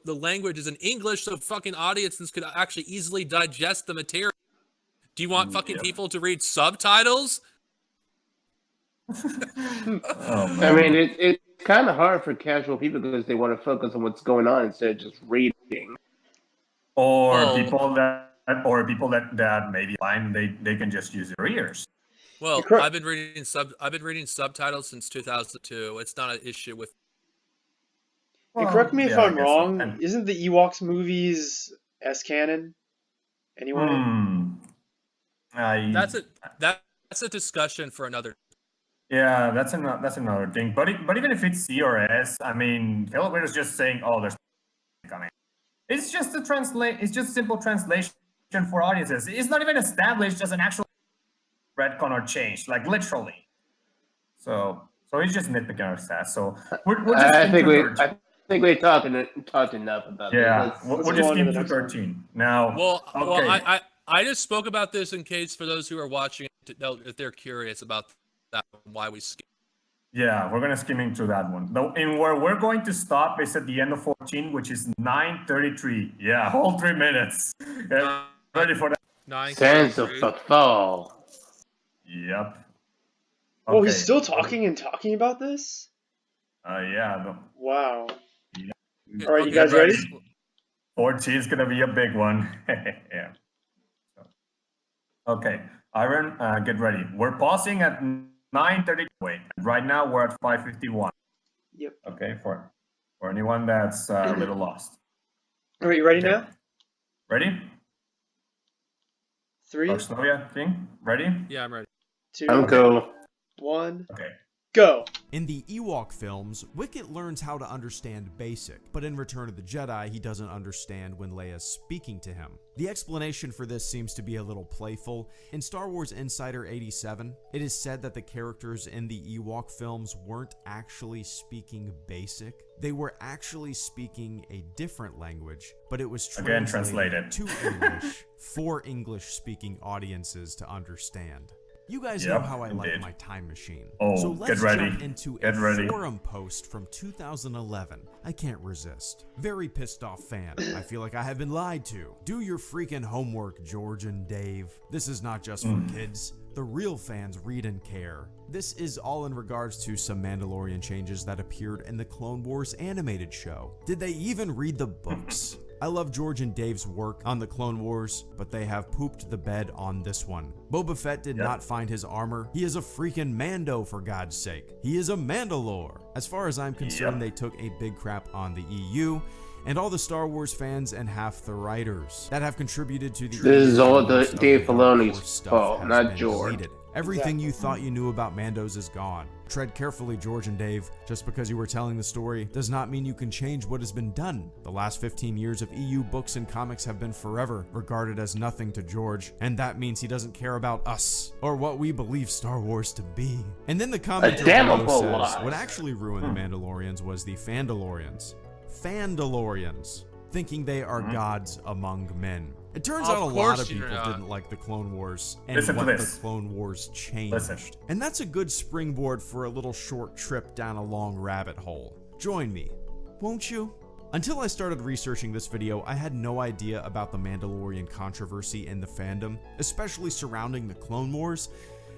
the language is in English, so fucking audiences could actually easily digest the material. Do you want fucking people to read subtitles? I mean, it's kind of hard for casual people because they want to focus on what's going on instead of just reading. Or people that maybe blind, they can just use their ears. Well, I've been reading subtitles since 2002. It's not an issue with. And correct me if I'm wrong. So. Isn't the Ewoks movies canon? Anyone? That's a discussion for another. Yeah, that's another thing. But even if it's C or S, I mean, Hellogreedo is just saying, "Oh, there's coming." It's just It's just simple translation for audiences. It's not even established as an actual retcon or change, like literally. So it's just nitpicking our stats. So we're just. I think we talked enough about this. Yeah, we'll just skip to 13 now. Well, okay. I just spoke about this in case for those who are watching to know if they're curious about that, why we skip. Yeah, we're gonna skim into that one. And where we're going to stop is at the end of 14, which is 9:33. Yeah, whole 3 minutes. Yeah, ready for that? 9. Sands of the fall. Yep. Oh, he's still talking about this? Yeah. Wow. Yeah. All right, you guys ready? 14 is gonna be a big one. Yeah. Okay, Iron, get ready. We're pausing at 9:30. Wait, right now we're at 5:51. Yep. Okay, for anyone that's a little lost. All right, you ready now? Ready? 3. Darksnovia, King, ready? Yeah, I'm ready. 2. I'm cool. 1. Okay. Go. In the Ewok films, Wicket learns how to understand Basic, but in Return of the Jedi, he doesn't understand when Leia's speaking to him. The explanation for this seems to be a little playful. In Star Wars Insider 87, it is said that the characters in the Ewok films weren't actually speaking Basic. They were actually speaking a different language, but it was translated to English for English-speaking audiences to understand. You guys know how I like my time machine. Oh, so let's get ready. jump into a forum post from 2011. I can't resist. Very pissed off fan. I feel like I have been lied to. Do your freaking homework, George and Dave. This is not just for kids. The real fans read and care. This is all in regards to some Mandalorian changes that appeared in the Clone Wars animated show. Did they even read the books? I love George and Dave's work on the Clone Wars, but they have pooped the bed on this one. Boba Fett did not find his armor. He is a freaking Mando, for God's sake. He is a Mandalore. As far as I'm concerned, they took a big crap on the EU and all the Star Wars fans and half the writers that have contributed to the. This is all the Dave Filoni's fault, not George. Deleted. Everything you thought you knew about Mandos is gone. Tread carefully, George and Dave. Just because you were telling the story does not mean you can change what has been done. The last 15 years of EU books and comics have been forever regarded as nothing to George, and that means he doesn't care about us or what we believe Star Wars to be. And then the commenter below says what actually ruined the Mandalorians was the Fandalorians. Fandalorians, thinking they are gods among men. It turns out a lot of people didn't like the Clone Wars and what the Clone Wars changed. And that's a good springboard for a little short trip down a long rabbit hole. Join me, won't you? Until I started researching this video, I had no idea about the Mandalorian controversy in the fandom, especially surrounding the Clone Wars.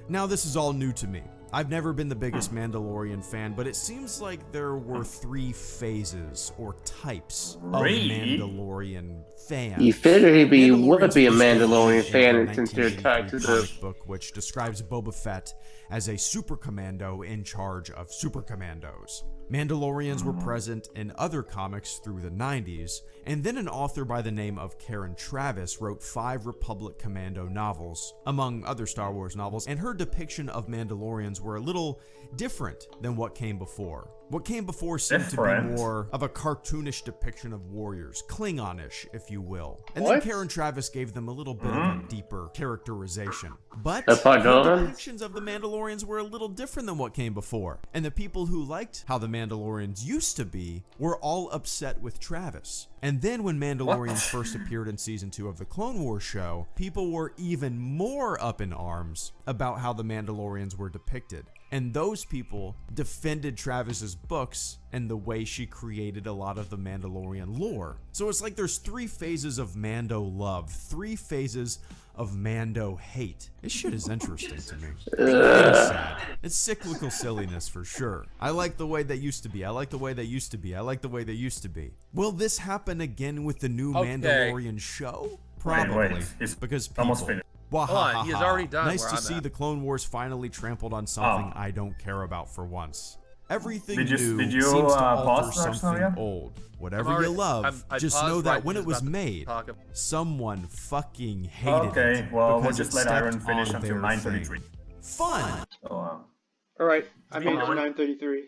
Now this is all new to me. I've never been the biggest Mandalorian fan, but it seems like there were 3 phases or types of Mandalorian fans. You figured he would be a Mandalorian fan since they're tied to the comic book, which describes Boba Fett as a super commando in charge of super commandos. Mandalorians were present in other comics through the 90s, and then an author by the name of Karen Travis wrote 5 Republic Commando novels, among other Star Wars novels, and her depiction of Mandalorians were a little different than what came before. What came before seemed to be Different. more of a cartoonish depiction of warriors, Klingonish, if you will. And What? then Karen Traviss gave them a little bit of a deeper characterization. But The the Pagans? depictions of the Mandalorians were a little different than what came before. And the people who liked how the Mandalorians used to be were all upset with Travis. And then when Mandalorians first appeared in Season 2 of the Clone Wars show, people were even more up in arms about how the Mandalorians were depicted. And those people defended Travis's books and the way she created a lot of the Mandalorian lore. So it's like there's 3 phases of Mando love, 3 phases of Mando hate. This shit is interesting to me. It's sad. It's cyclical silliness for sure. I like the way they used to be. I like the way they used to be. I like the way they used to be. Will this happen again with the new Mandalorian show? Probably. Wait. It's because almost people- finished. Hold on, he's already done Nice where to I'm see at. the Clone Wars finally trampled on something I don't care about for once. Everything Did you new pause seems to alter Darksnovia? something old. Whatever I'm already- you love, I just paused know right that when just it was about to made, talk about- someone fucking hated it. Okay, well, we'll because just it let stepped Iron finish on until their 9:33. thing. Fun! So, All right, I made it to 9:33.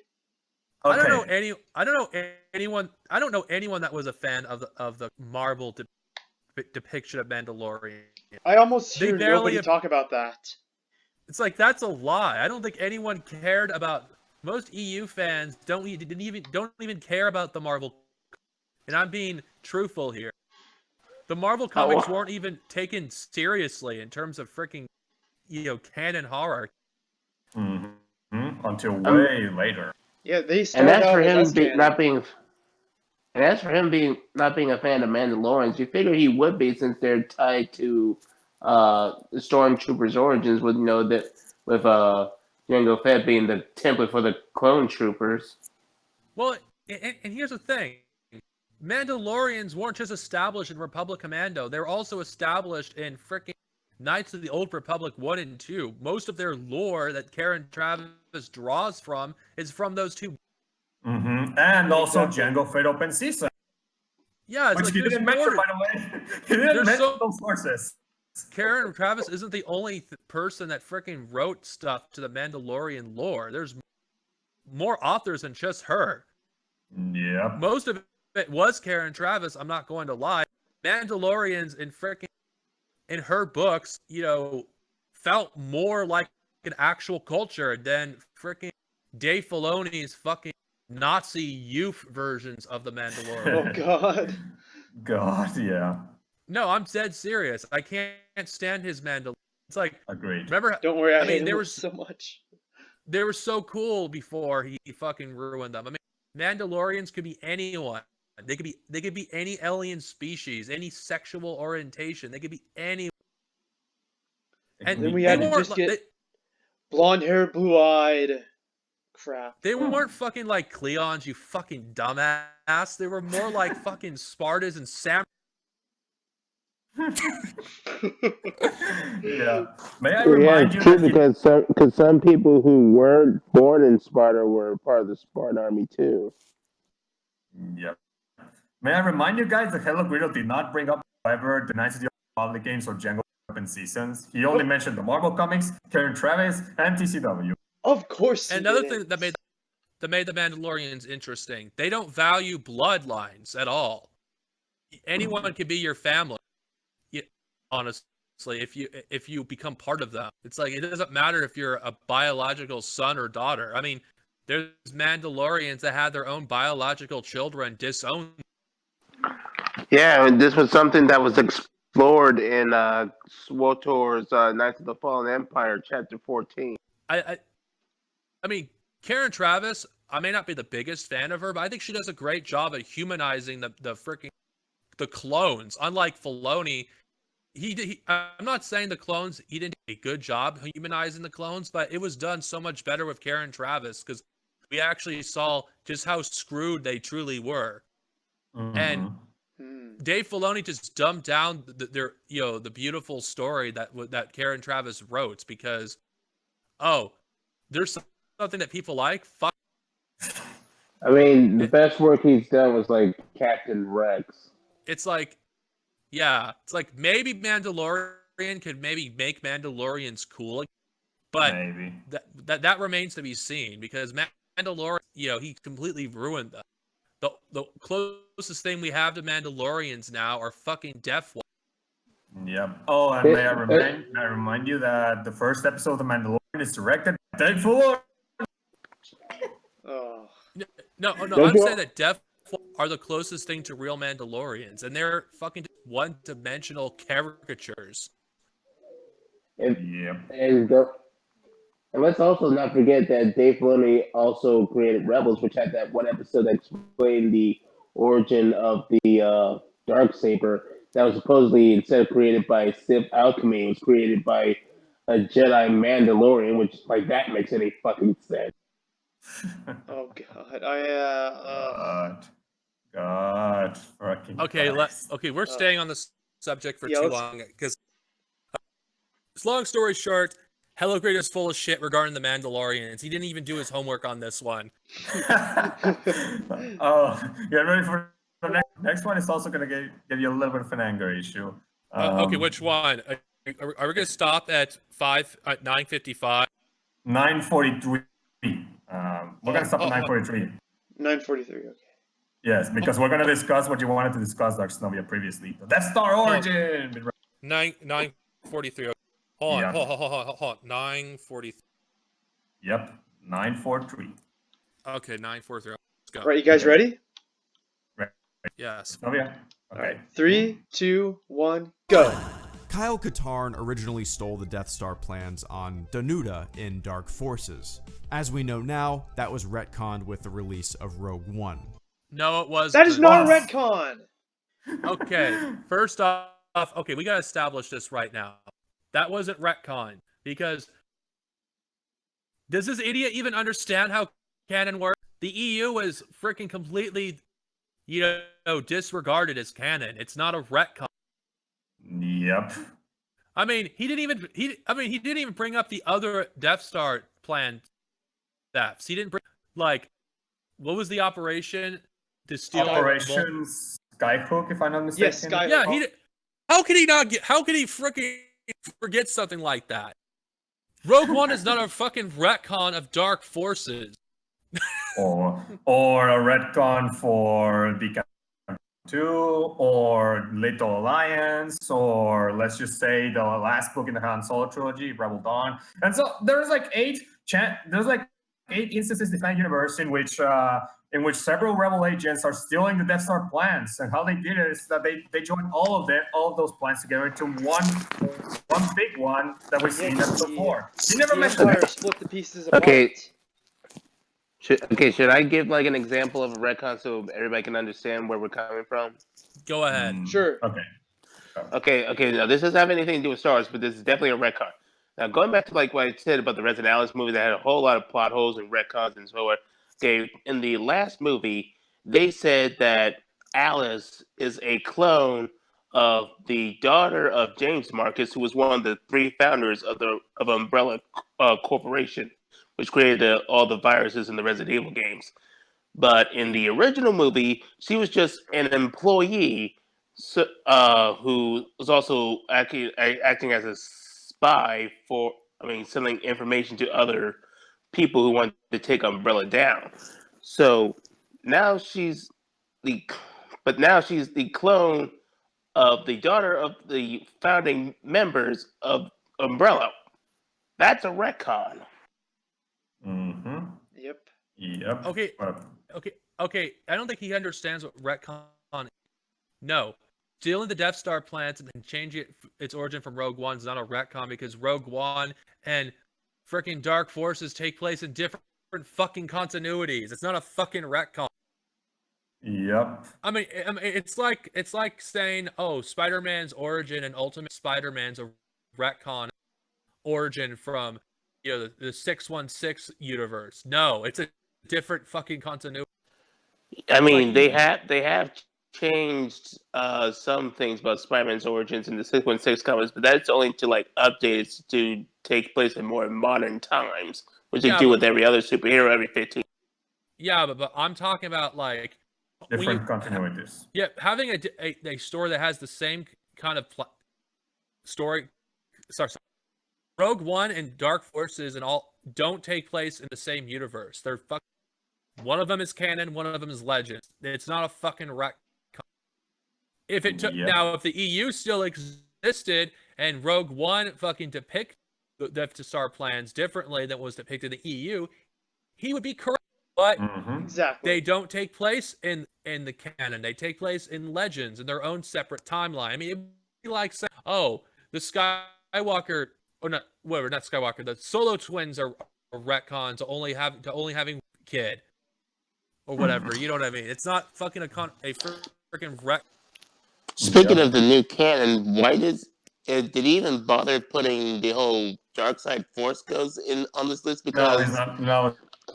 okay. I don't know anyone that was a fan of the Marvel depiction of Mandalorian. I almost They hear barely nobody have- talk about that. It's like that's a lie. I don't think anyone cared about. Most EU fans don't even care about the Marvel. And I'm being truthful here. The Marvel comics weren't even taken seriously in terms of freaking, canon horror. Until way later. Yeah, they And started that's out for as him be, canon. not being. And as for him not being a fan of Mandalorians, you figure he would be since they're tied to the Stormtroopers' origins. With with Jango Fett being the template for the clone troopers. Well, and here's the thing. Mandalorians weren't just established in Republic Commando. They were also established in freaking Knights of the Old Republic 1 and 2. Most of their lore that Karen Travis draws from is from those two. And also Django Fett open season. Yeah, it's Which like he there's didn't more mention, to- by the way. He didn't mention those sources. Karen Travis isn't the only person that freaking wrote stuff to the Mandalorian lore. There's more authors than just her. Yep. Most of it was Karen Travis, I'm not going to lie. Mandalorians in her books, felt more like an actual culture than freaking Dave Filoni's fucking Nazi youth versions of the Mandalorian. Oh God. God, yeah. No, I'm dead serious. I can't stand his Mandalorian. It's like, Agreed. remember? Don't worry, I mean, hate they him were so much. They were so cool before he fucking ruined them. I mean, Mandalorians could be anyone. They could be any alien species, any sexual orientation. They could be any. And Then we they had to weren't just get they, blonde hair, blue eyed. Crap. they weren't fucking like Cleons, you fucking dumbass. They were more like fucking Spartans and Sam. Yeah. May I remind you true, that because some people who weren't born in Sparta were part of the Spartan army too. Yep. May I remind you guys that Hellogreedo did not bring up ever the Knights of the Old Republic games or Django open seasons. He only mentioned the Marvel comics, Karen Travis, and TCW. Of course. he Another didn't. thing that made the Mandalorians interesting. They don't value bloodlines at all. Anyone can be your family. Honestly, if you become part of them, it's like it doesn't matter if you're a biological son or daughter. I mean, there's Mandalorians that had their own biological children disowned. Yeah, and this was something that was explored in SWTOR's Knights of the Fallen Empire, Chapter 14. I mean, Karen Travis, I may not be the biggest fan of her, but I think she does a great job at humanizing the clones. Unlike Filoni, I'm not saying the clones, he didn't do a good job humanizing the clones, but it was done so much better with Karen Travis because we actually saw just how screwed they truly were. And Dave Filoni just dumbed down the beautiful story that Karen Travis wrote because, there's something that people like. Fuck. I mean, the best work he's done was like Captain Rex. It's like, yeah, it's like maybe Mandalorian could maybe make Mandalorians cool, but Maybe. that remains to be seen because Mandalorian, he completely ruined them. The closest thing we have to Mandalorians now are fucking Death Watch. Yep. Oh, and may I remind you that the first episode of The Mandalorian is directed by Dave Filoni. Oh. No, I'm saying that Death are the closest thing to real Mandalorians, and they're fucking one-dimensional caricatures. Yep. And let's also not forget that Dave Filoni also created Rebels, which had that one episode that explained the origin of the Darksaber. That was supposedly, instead of created by Sith alchemy, it was created by a Jedi Mandalorian, which, like, that makes any fucking sense. Oh God. God. Fucking Okay, Christ. we're staying on this subject for too long because, long story short, Hellogreedo is full of shit regarding the Mandalorians. He didn't even do his homework on this one. Oh, get ready for the next one. Is also going to give you a little bit of an anger issue. Okay, which one? Are we going to stop at 9:55? 9:43. We're going to stop at 9:43. 9:43. Okay. Yes, because we're going to discuss what you wanted to discuss, Darksnovia, previously. The Death Star origin. 9:43. Hold on. 9:43. Yep, 9:43. Okay, 9:43. Let's go. All right, you guys ready? Right. Yes. Oh, yeah. Okay. All right. 3, 2, 1, go. Kyle Katarn originally stole the Death Star plans on Danuta in Dark Forces. As we know now, that was retconned with the release of Rogue One. No, it was. That is not a retcon. Okay, first off, okay, we gotta establish this right now. That wasn't retcon because does this idiot even understand how canon works? The EU is freaking completely, disregarded as canon. It's not a retcon. Yep. I mean, he didn't even bring up the other Death Star plan thefts. He didn't bring, what was the operation to steal Operation Skyhook, if I'm not mistaken. Yes, Skyhook. Yeah, how could he freaking forget something like that? Rogue One is not a fucking retcon of Dark Forces. or a retcon for the 2, or Little Alliance, or let's just say the last book in the Han Solo trilogy, Rebel Dawn. And so there's like 8 instances in the fan universe in which several Rebel agents are stealing the Death Star plans. And how they did it is that they joined all of those plans together into one big one that we see in episode 4. He never mentioned Empire split the pieces apart. Okay. Should I give like an example of a retcon so everybody can understand where we're coming from? Go ahead. Sure. Okay. Now this doesn't have anything to do with Star Wars, but this is definitely a retcon. Now going back to like what I said about the Resident Alice movie that had a whole lot of plot holes and retcons and so on. Okay, in the last movie, they said that Alice is a clone of the daughter of James Marcus, who was one of the 3 founders of Umbrella Corporation, which created all the viruses in the Resident Evil games. But in the original movie, she was just an employee who was also acting as a spy sending information to other people who wanted to take Umbrella down. So now she's the clone of the daughter of the founding members of Umbrella. That's a retcon. Mm-hmm. Yep. Okay. I don't think he understands what retcon is. No. Stealing the Death Star plans and then changing its origin from Rogue One is not a retcon because Rogue One and freaking Dark Forces take place in different fucking continuities. It's not a fucking retcon. Yep. I mean, it's like saying, oh, Spider-Man's origin and Ultimate Spider-Man's a retcon origin from the 616 universe. No, it's a different fucking continuity. I mean, they have changed some things about Spider-Man's origins in the 616 comics, but that's only to like updates to take place in more modern times, which they do with every other superhero every 15. Yeah, but I'm talking about like different continuities. Yeah, having a story that has the same kind of story. Sorry. Rogue One and Dark Forces and all don't take place in the same universe. They're One of them is canon, one of them is legend. It's not a fucking retcon. If it took now, if the EU still existed and Rogue One fucking depicted the Death Star plans differently than was depicted in the EU, he would be correct. But exactly, they don't take place in the canon. They take place in Legends in their own separate timeline. I mean, it'd be like saying, oh, the Skywalker, or not, whatever, not Skywalker. The Solo twins are retcons to only having kid, or whatever. You know what I mean? It's not fucking a freaking retcon. Speaking of the new canon, why did he even bother putting the whole dark side Force Ghost on this list? Because it's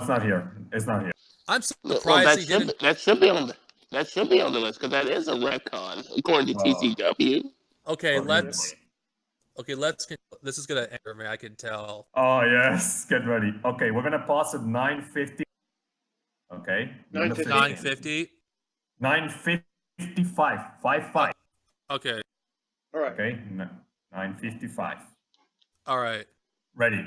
not here. It's not here. I'm surprised he didn't. That should be on the list because that is a retcon according to TCW. Okay, let's. This is gonna anger me. I can tell. Oh yes, get ready. Okay, we're gonna pause at 9:50. Okay. 9:50. 9:55. 55. Okay. All right. Okay. 9:55. All right. Ready.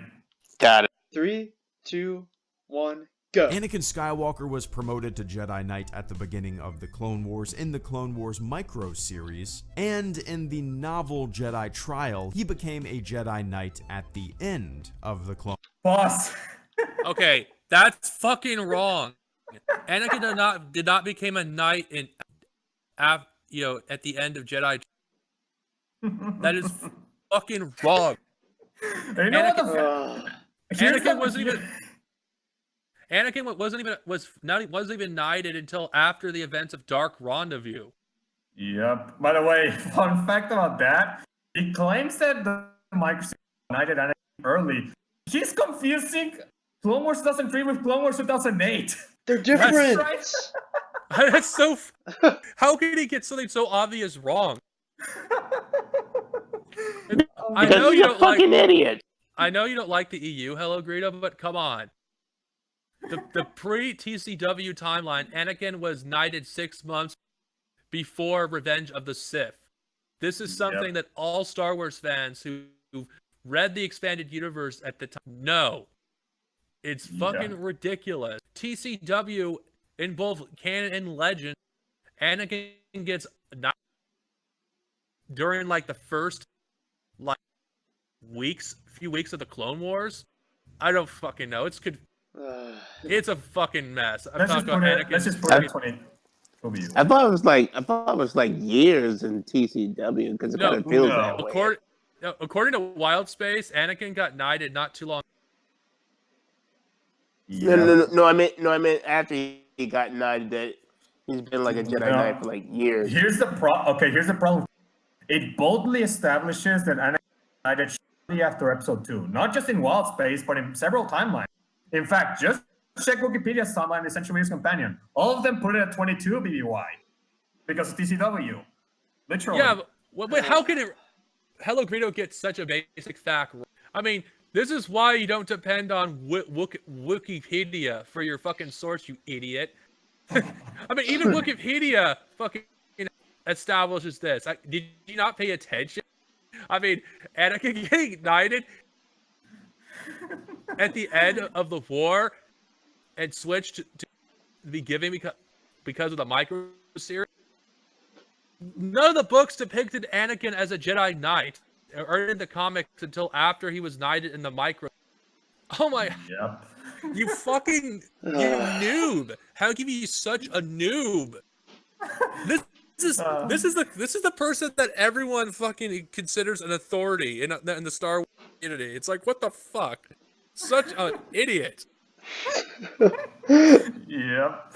Got it. 3, 2, 1, go. Anakin Skywalker was promoted to Jedi Knight at the beginning of the Clone Wars in the Clone Wars micro series, and in the novel Jedi Trial, he became a Jedi Knight at the end of the Clone. Pause. Okay, that's fucking wrong. Anakin did not become a knight at the end of Jedi. That is fucking wrong. You know Anakin wasn't even knighted until after the events of Dark Rendezvous. Yep. By the way, fun fact about that: he claims that the Microsoft knighted Anakin early. He's confusing Clone Wars 2003 with Clone Wars 2008. They're different. That's so. How can he get something so obvious wrong? I know you don't fucking idiot. I know you don't like the EU, Hellogreedo, but come on. The pre-TCW timeline, Anakin was knighted 6 months before Revenge of the Sith. This is something that all Star Wars fans who read the expanded universe at the time know. It's fucking ridiculous. TCW in both canon and legend, Anakin gets knighted during like the first few weeks of the Clone Wars. I don't fucking know. It's a fucking mess. I'm talking about Anakin. Let's just put it 20. I thought it was like years in TCW because it kind of feels that way. According to Wild Space, Anakin got knighted not too long. No. I meant after he got knighted, that he's been like a Jedi Knight for like years. Here's the problem. It boldly establishes that Anakin knighted shortly after Episode 2, not just in Wild Space, but in several timelines. In fact, just check Wikipedia's timeline, The Essential Reader's Companion. All of them put it at 22 BBY because of TCW. Literally. Yeah, but how can it? Hellogreedo gets such a basic fact. I mean, this is why you don't depend on Wikipedia for your fucking source, you idiot. I mean, even Wikipedia fucking establishes this. Did you not pay attention? I mean, Anakin getting knighted at the end of the war and switched to be given because of the micro series. None of the books depicted Anakin as a Jedi Knight or in the comics until after he was knighted in the micro. Oh my! Yep. You fucking noob! How can you be such a noob? This is the person that everyone fucking considers an authority in the Star Wars community. It's like, what the fuck? Such an idiot. Yep.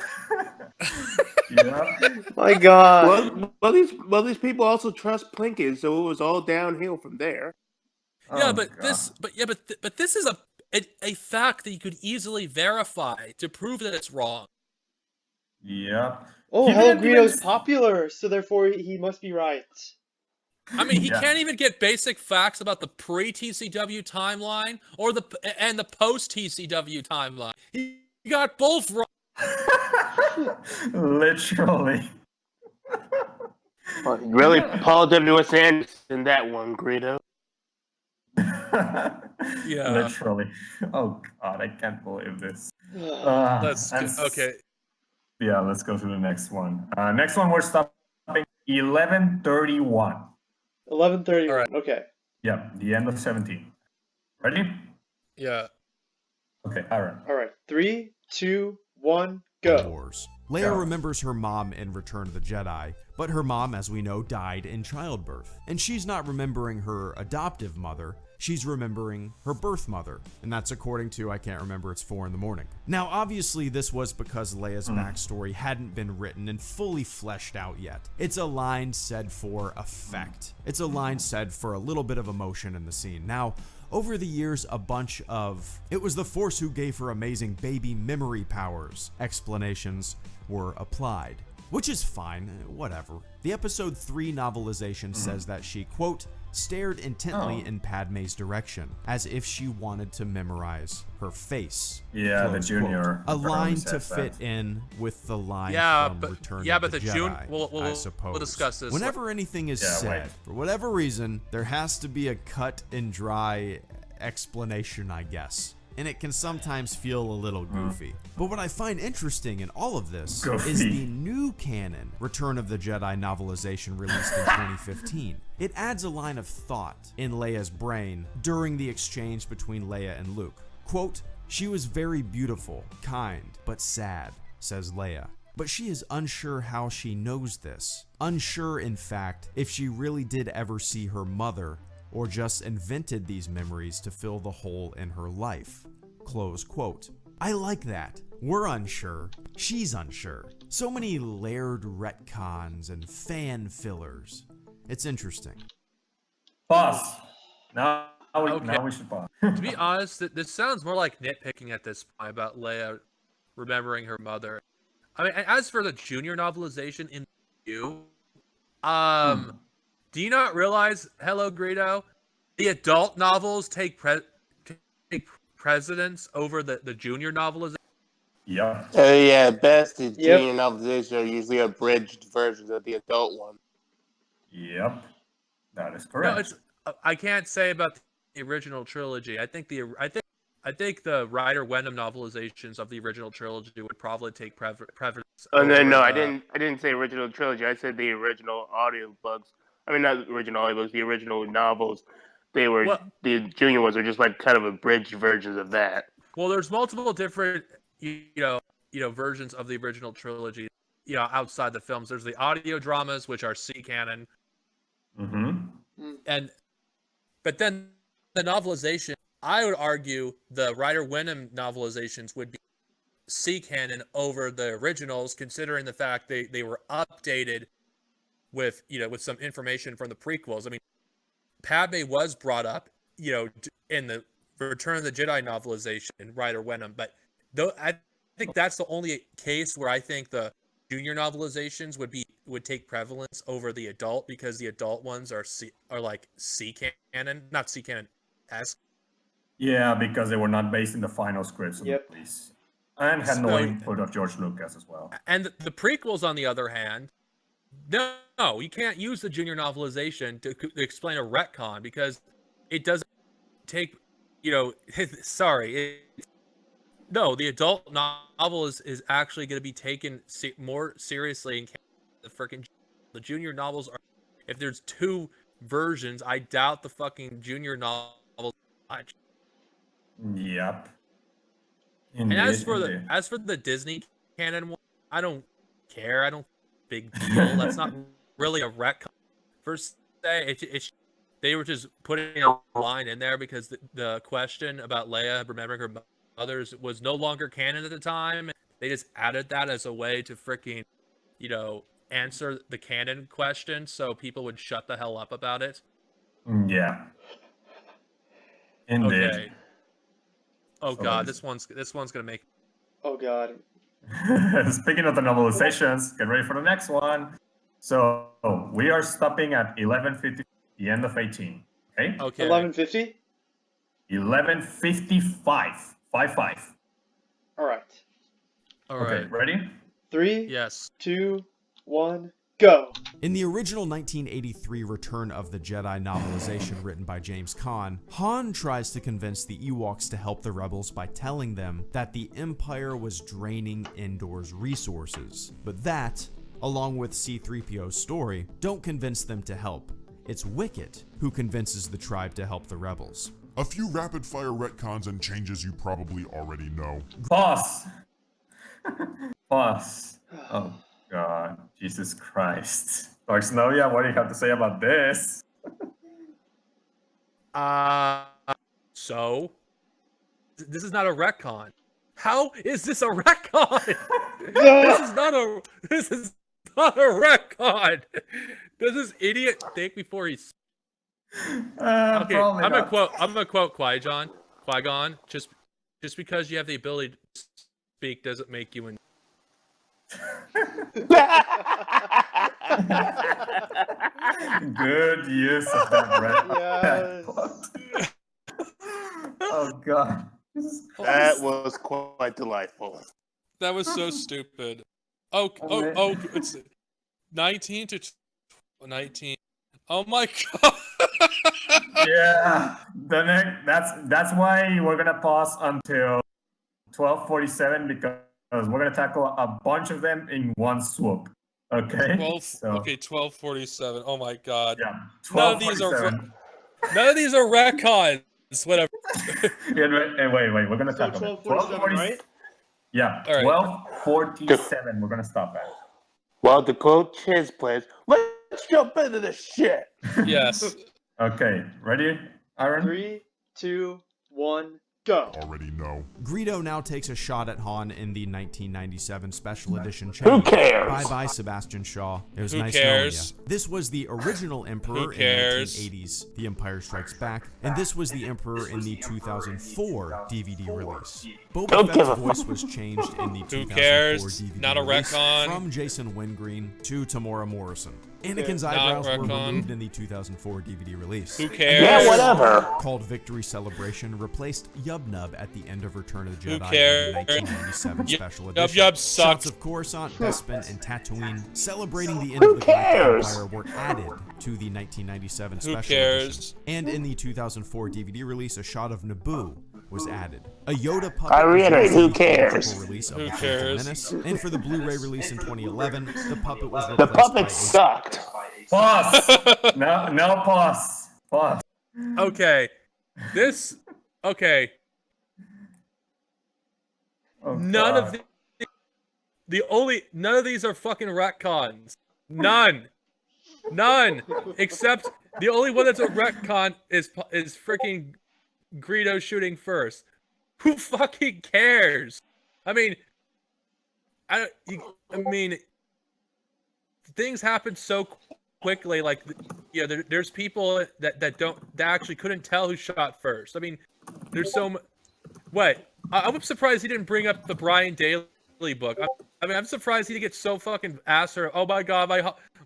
My God. Well, these people also trust Plinkett, so it was all downhill from there. Yeah, but this is a fact that you could easily verify to prove that it's wrong. Yep. Oh, Hellogreedo's popular, so therefore he must be right. I mean, he can't even get basic facts about the pre-TCW timeline or the post-TCW timeline. He got both wrong. Literally. Really, Paul W.S. Anderson, that one, Greedo. Yeah. Literally. Oh God, I can't believe this. Okay. Yeah, let's go to the next one. Next one, we're stopping 11:31. 11:31. All right. Okay. Yeah, the end of 17. Ready? Yeah. Okay, Aaron. All right. 3, 2, 1, Star go. Wars. Leia Go. remembers her mom in Return of the Jedi, but her mom, as we know, died in childbirth. And she's not remembering her adoptive mother, she's remembering her birth mother. And that's according to, I can't remember, it's 4 in the morning. Now, obviously, this was because Leia's backstory hadn't been written and fully fleshed out yet. It's a line said for effect. It's a line said for a little bit of emotion in the scene. Now, over the years, a bunch of "it was the Force who gave her amazing baby memory powers" explanations were applied. Which is fine, whatever. The Episode 3 novelization says that she, quote, stared intently in Padme's direction, as if she wanted to memorize her face. Yeah, the Close junior. quote. A line says to fit that. in with the line from Return yeah, of but the the Jedi, I we'll suppose. discuss this. Whenever anything is said, for whatever reason, there has to be a cut and dry explanation, I guess. And it can sometimes feel a little goofy. But what I find interesting in all of this is the new canon Return of the Jedi novelization released in 2015. It adds a line of thought in Leia's brain during the exchange between Leia and Luke. Quote, "She was very beautiful, kind, but sad," says Leia. But she is unsure how she knows this. Unsure, in fact, if she really did ever see her mother or just invented these memories to fill the hole in her life. Close quote. I like that. We're unsure. She's unsure. So many layered retcons and fan fillers. It's interesting. Pause. Now Okay. we should pause. To be honest, this sounds more like nitpicking at this point about Leia remembering her mother. I mean, as for the junior novelization in you, do you not realize, Hellogreedo, the adult novels take precedence over the junior novelization? Yeah. Yeah, best the Yep. junior novelizations are usually abridged versions of the adult one. Yep. That is No, correct. I can't say about the original trilogy. I think the Ryder Wenham novelizations of the original trilogy would probably take preference. Oh no, I over didn't say original trilogy. I said the original audiobooks. I mean, not the original audiobooks, the original novels. The junior ones are just like kind of abridged versions of that. Well, there's multiple different versions of the original trilogy. Outside the films, there's the audio dramas, which are C canon, but then the novelization. I would argue the Ryder Wenham novelizations would be C canon over the originals, considering the fact they were updated with some information from the prequels. I mean, Padme was brought up, in the Return of the Jedi novelization in Ryder Wenham, but I think that's the only case where I think the junior novelizations would take prevalence over the adult, because the adult ones are like C canon, not C canon S. Yeah, because they were not based in the final scripts of the movies. And had no input of George Lucas as well. And the prequels, on the other hand, no, you can't use the junior novelization to explain a retcon, because it doesn't take, sorry. No, the adult novel is actually going to be taken more seriously in the junior novels are. If there's 2 versions, I doubt the fucking junior novels much. Yep. And as for the Disney canon one, I don't care. I don't big deal. That's not really a retcon. First day, they were just putting a line in there because the question about Leia remembering her mother's was no longer canon at the time. They just added that as a way to freaking, answer the canon question, so people would shut the hell up about it. Yeah. Indeed. Okay. Oh god, this one's gonna make. Oh god. Speaking of the novelizations, get ready for the next one. So we are stopping at 11:50, the end of 18. Okay. 11:50. 11:55. 55. All right. All Okay. right. Ready? 3. Yes. 2. 1. go. In the original 1983 Return of the Jedi novelization written by James Caan, Han tries to convince the Ewoks to help the rebels by telling them that the Empire was draining Endor's resources. But that, along with C-3PO's story, don't convince them to help. It's Wicket who convinces the tribe to help the rebels. A few rapid-fire retcons and changes you probably already know. Pause. Pause. Oh God, Jesus Christ. Darksnovia, what do you have to say about this? So this is not a retcon. How is this a retcon? This is not a retcon. Does this idiot think before he's okay? I'm gonna quote Qui-Gon. Just because you have the ability to speak doesn't make you Good use of that red. Yes. Oh God. That was quite delightful. That was so stupid. Oh, it's 19 to 19. Oh my God. Yeah. That's why we're gonna pause until 12:47 because we're gonna tackle a bunch of them in one swoop. Okay. 12:47. Oh my God. Yeah. None of these are retcons. Whatever. Wait. We're gonna So tackle it. 12:47, right? Yeah. All right. 12:47. We're gonna stop at. Well, to quote Chiz, please, let's jump into this shit. Yes. Okay. Ready, Aaron? 3, 2, 1, go. Already know. Greedo now takes a shot at Han in the 1997 Special Edition Who change. cares? Bye-bye, Sebastian Shaw. It was Who nice cares? knowing you. This was the original Emperor in cares? 1980's The Empire Strikes Back, and this was the Emperor in the 2004 DVD release. Boba Fett's voice was changed in the 2004 cares? DVD Not a release retcon. from Jason Wingreen to Tamora Morrison. Anakin's Not eyebrows were retcon. removed in the 2004 DVD release. Who cares? Yeah, whatever. Called Victory Celebration replaced Yub Nub at the end of Return of the Who Jedi cares? in the 1997 special Yub edition. Yub sucks. Shots of Coruscant, Bespin, and Tatooine celebrating the end of the Galactic Empire were added to the 1997 Who special cares? edition. And in the 2004 DVD release, a shot of Naboo was added. A Yoda puppet I reiterate, was who used in the cares? theatrical release of Who The Phantom cares? Menace, and for the Blu-ray release in 2011, the puppet was The replaced by puppet sucked. Pause. No pause. Pause. Okay. Okay. Oh, None God. of none of these are fucking retcons. None. Except the only one that's a retcon is freaking Greedo shooting first. Who fucking cares? I mean, things happen so quickly. Like, there's people that actually couldn't tell who shot first. I mean, there's so much. What? I'm surprised he didn't bring up the Brian Daly book. I'm surprised he didn't get so fucking ass or, oh my God,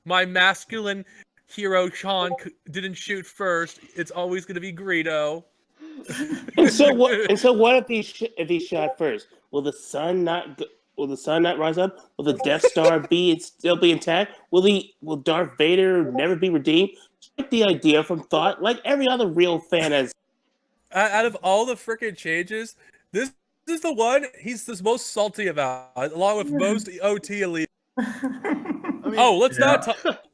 my masculine hero Sean didn't shoot first. It's always gonna be Greedo. And so what? And so what if he shot first? Will the sun not rise up? Will the Death Star still be intact? Will Darth Vader never be redeemed? Take the idea from thought, like every other real fan has. Out of all the freaking changes, this is the one he's the most salty about, along with most OT elite. Let's not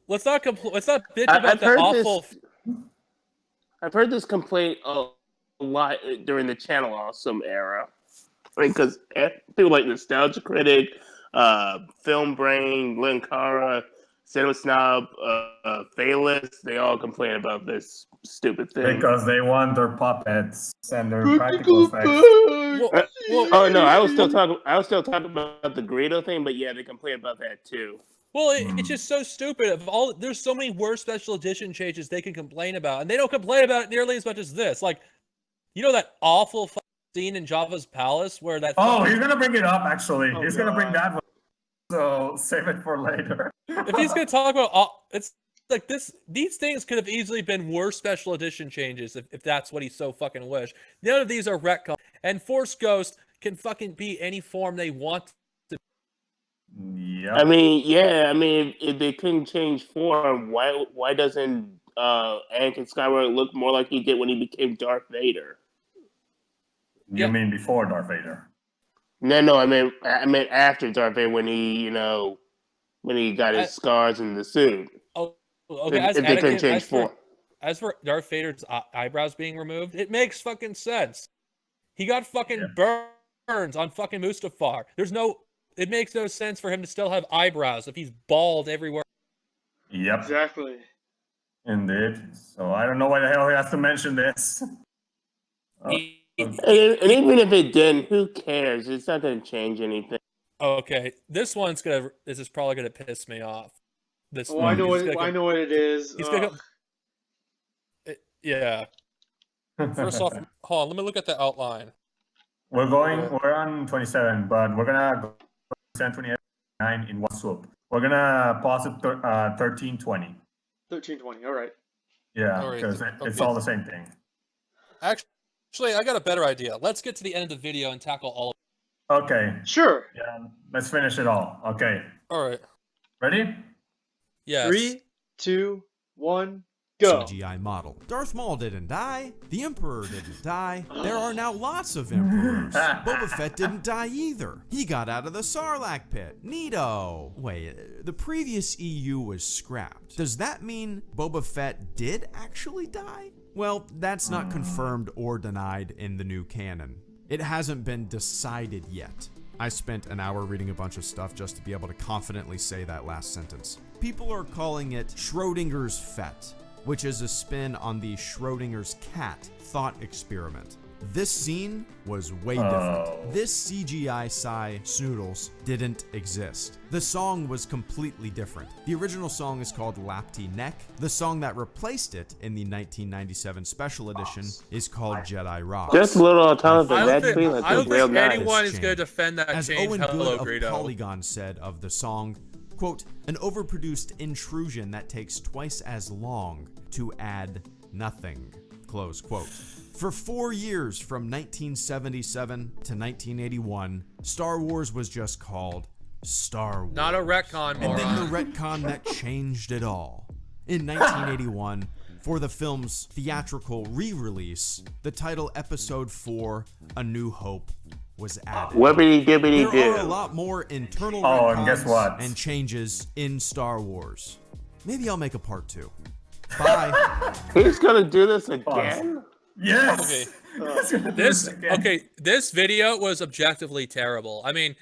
bitch about the awful. I've heard this complaint a lot during the Channel Awesome era. I mean, because people like Nostalgia Critic, Film Brain, Linkara, Cinema Snob, Phaelus, they all complain about this stupid thing. Because they want their puppets and their practical effects. Oh no, I was still talking about the Greedo thing, but yeah, they complain about that too. Well, it's just so stupid. There's so many worse special edition changes they can complain about, and they don't complain about it nearly as much as this. Like, that awful scene in Jabba's palace where that. Oh, he's gonna bring it up. Actually, Oh, he's gonna bring that one. So save it for later. If he's gonna talk about it's like this. These things could have easily been worse special edition changes if that's what he so fucking wished. None of these are retcon, and Force Ghost can fucking be any form they want to. Yeah. I mean, yeah. I mean, if they couldn't change form, why doesn't Anakin Skywalker look more like he did when he became Darth Vader? You mean before Darth Vader? No. I mean after Darth Vader when he when he got his scars in the suit. Oh, okay. If they couldn't change form. As for Darth Vader's eyebrows being removed, it makes fucking sense. He got fucking burns on fucking Mustafar. It makes no sense for him to still have eyebrows if he's bald everywhere. Yep. Exactly. Indeed. So I don't know why the hell he has to mention this. And even if it didn't, who cares? It's not going to change anything. Okay, this is probably gonna piss me off. I know what it is. He's gonna yeah. First off, hold on. Let me look at the outline. We're on 27, but we're gonna go 29 in one swoop. We're gonna pause at 1320. 1320. All right. Yeah, because it's all the same thing. Actually, I got a better idea. Let's get to the end of the video and tackle all of it. Okay. Sure. Yeah, let's finish it all. Okay. All right. Ready? Yes. 3, 2, 1, go. CGI model. Darth Maul didn't die. The Emperor didn't die. There are now lots of Emperors. Boba Fett didn't die either. He got out of the Sarlacc pit. Neato. Wait, the previous EU was scrapped. Does that mean Boba Fett did actually die? Well, that's not confirmed or denied in the new canon. It hasn't been decided yet. I spent an hour reading a bunch of stuff just to be able to confidently say that last sentence. People are calling it Schrodinger's Fett, which is a spin on the Schrodinger's cat thought experiment. This scene was way different. This CGI Psy Snoodles didn't exist. The song was completely different. The original song is called Lapti Neck. The song that replaced it in the 1997 special edition is called Jedi Rocks. Just a little on top of it. I don't think anyone is going to defend that As change. Owen Good of Hellogreedo. Polygon said of the song, quote, an overproduced intrusion that takes twice as long to add nothing, close quote. For 4 years, from 1977 to 1981, Star Wars was just called Star Wars. Not a retcon, And then the retcon that changed it all. In 1981, for the film's theatrical re-release, the title Episode 4, A New Hope, was added. Wibbity-dibbity-doo. There are a lot more internal and guess what? and changes in Star Wars. Maybe I'll make a part 2. Bye. He's gonna do this again? Yes. Okay. This video was objectively terrible. I mean,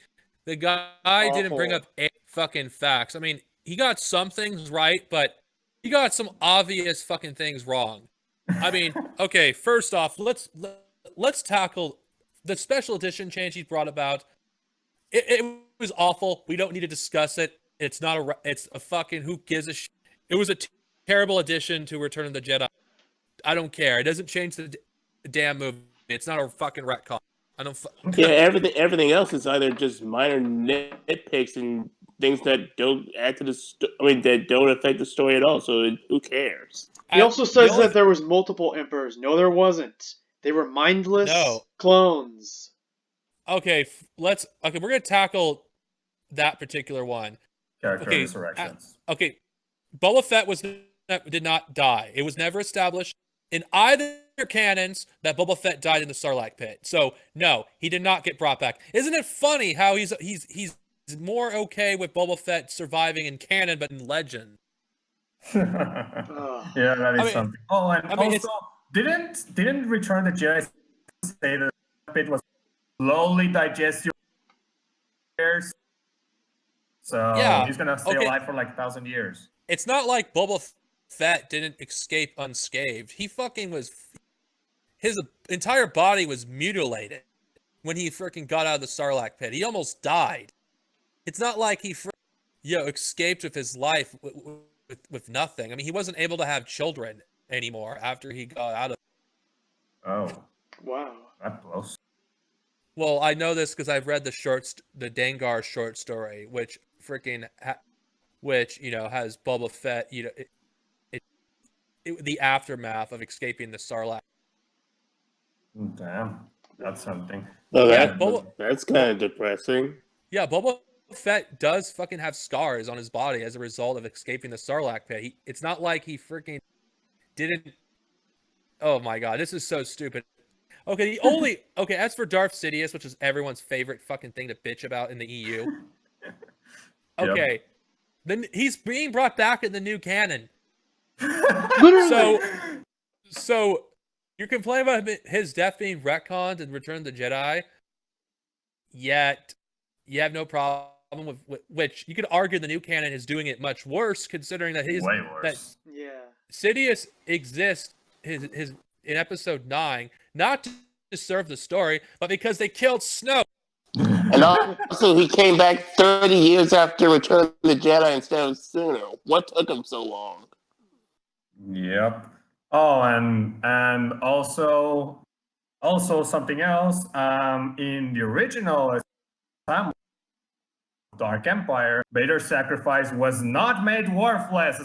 the guy didn't bring up any fucking facts. I mean, he got some things right, but he got some obvious fucking things wrong. I mean, okay, first off, let's tackle the special edition change he brought about. It was awful. We don't need to discuss it. It's a fucking who gives a shit. It was a terrible addition to Return of the Jedi. I don't care. It doesn't change the damn movie. It's not a fucking retcon. I don't. Yeah, everything else is either just minor nitpicks and things that don't add to that don't affect the story at all. So who cares? He also says that there was multiple emperors. No, there wasn't. They were mindless clones. Okay, we're gonna tackle that particular one. Character resurrections. Okay, Boba Fett did not die. It was never established in either canons that Boba Fett died in the Sarlacc pit. So no, he did not get brought back. Isn't it funny how he's more okay with Boba Fett surviving in canon, but in legend? Yeah, that is something. Oh, and also, didn't Return of the Jedi say that it was slowly digest your years? So he's gonna stay alive for like 1,000 years. It's not like Boba Fett didn't escape unscathed. He fucking was. His entire body was mutilated when he freaking got out of the Sarlacc pit. He almost died. It's not like he escaped with his life with nothing. I mean, he wasn't able to have children anymore after he got out of. Oh. Wow. That close. Well, I know this because I've read the Dengar short story, which has Boba Fett, the aftermath of escaping the Sarlacc. Damn, that's something. Oh, that's kind of depressing. Yeah, Boba Fett does fucking have scars on his body as a result of escaping the Sarlacc pit. It's not like he freaking didn't. Oh my god, this is so stupid. Okay, as for Darth Sidious, which is everyone's favorite fucking thing to bitch about in the EU. Okay, Yep. then he's being brought back in the new canon. Literally. So you're complaining about his death being retconned in Return of the Jedi, yet you have no problem with which you could argue the new canon is doing it much worse, considering that Way worse. Yeah. Sidious exists his in episode 9 not to serve the story, but because they killed Snoke. And also, he came back 30 years after Return of the Jedi instead of sooner. What took him so long? Yep. Oh, and also something else. In the original time, Dark Empire, Vader's sacrifice was not made worthless.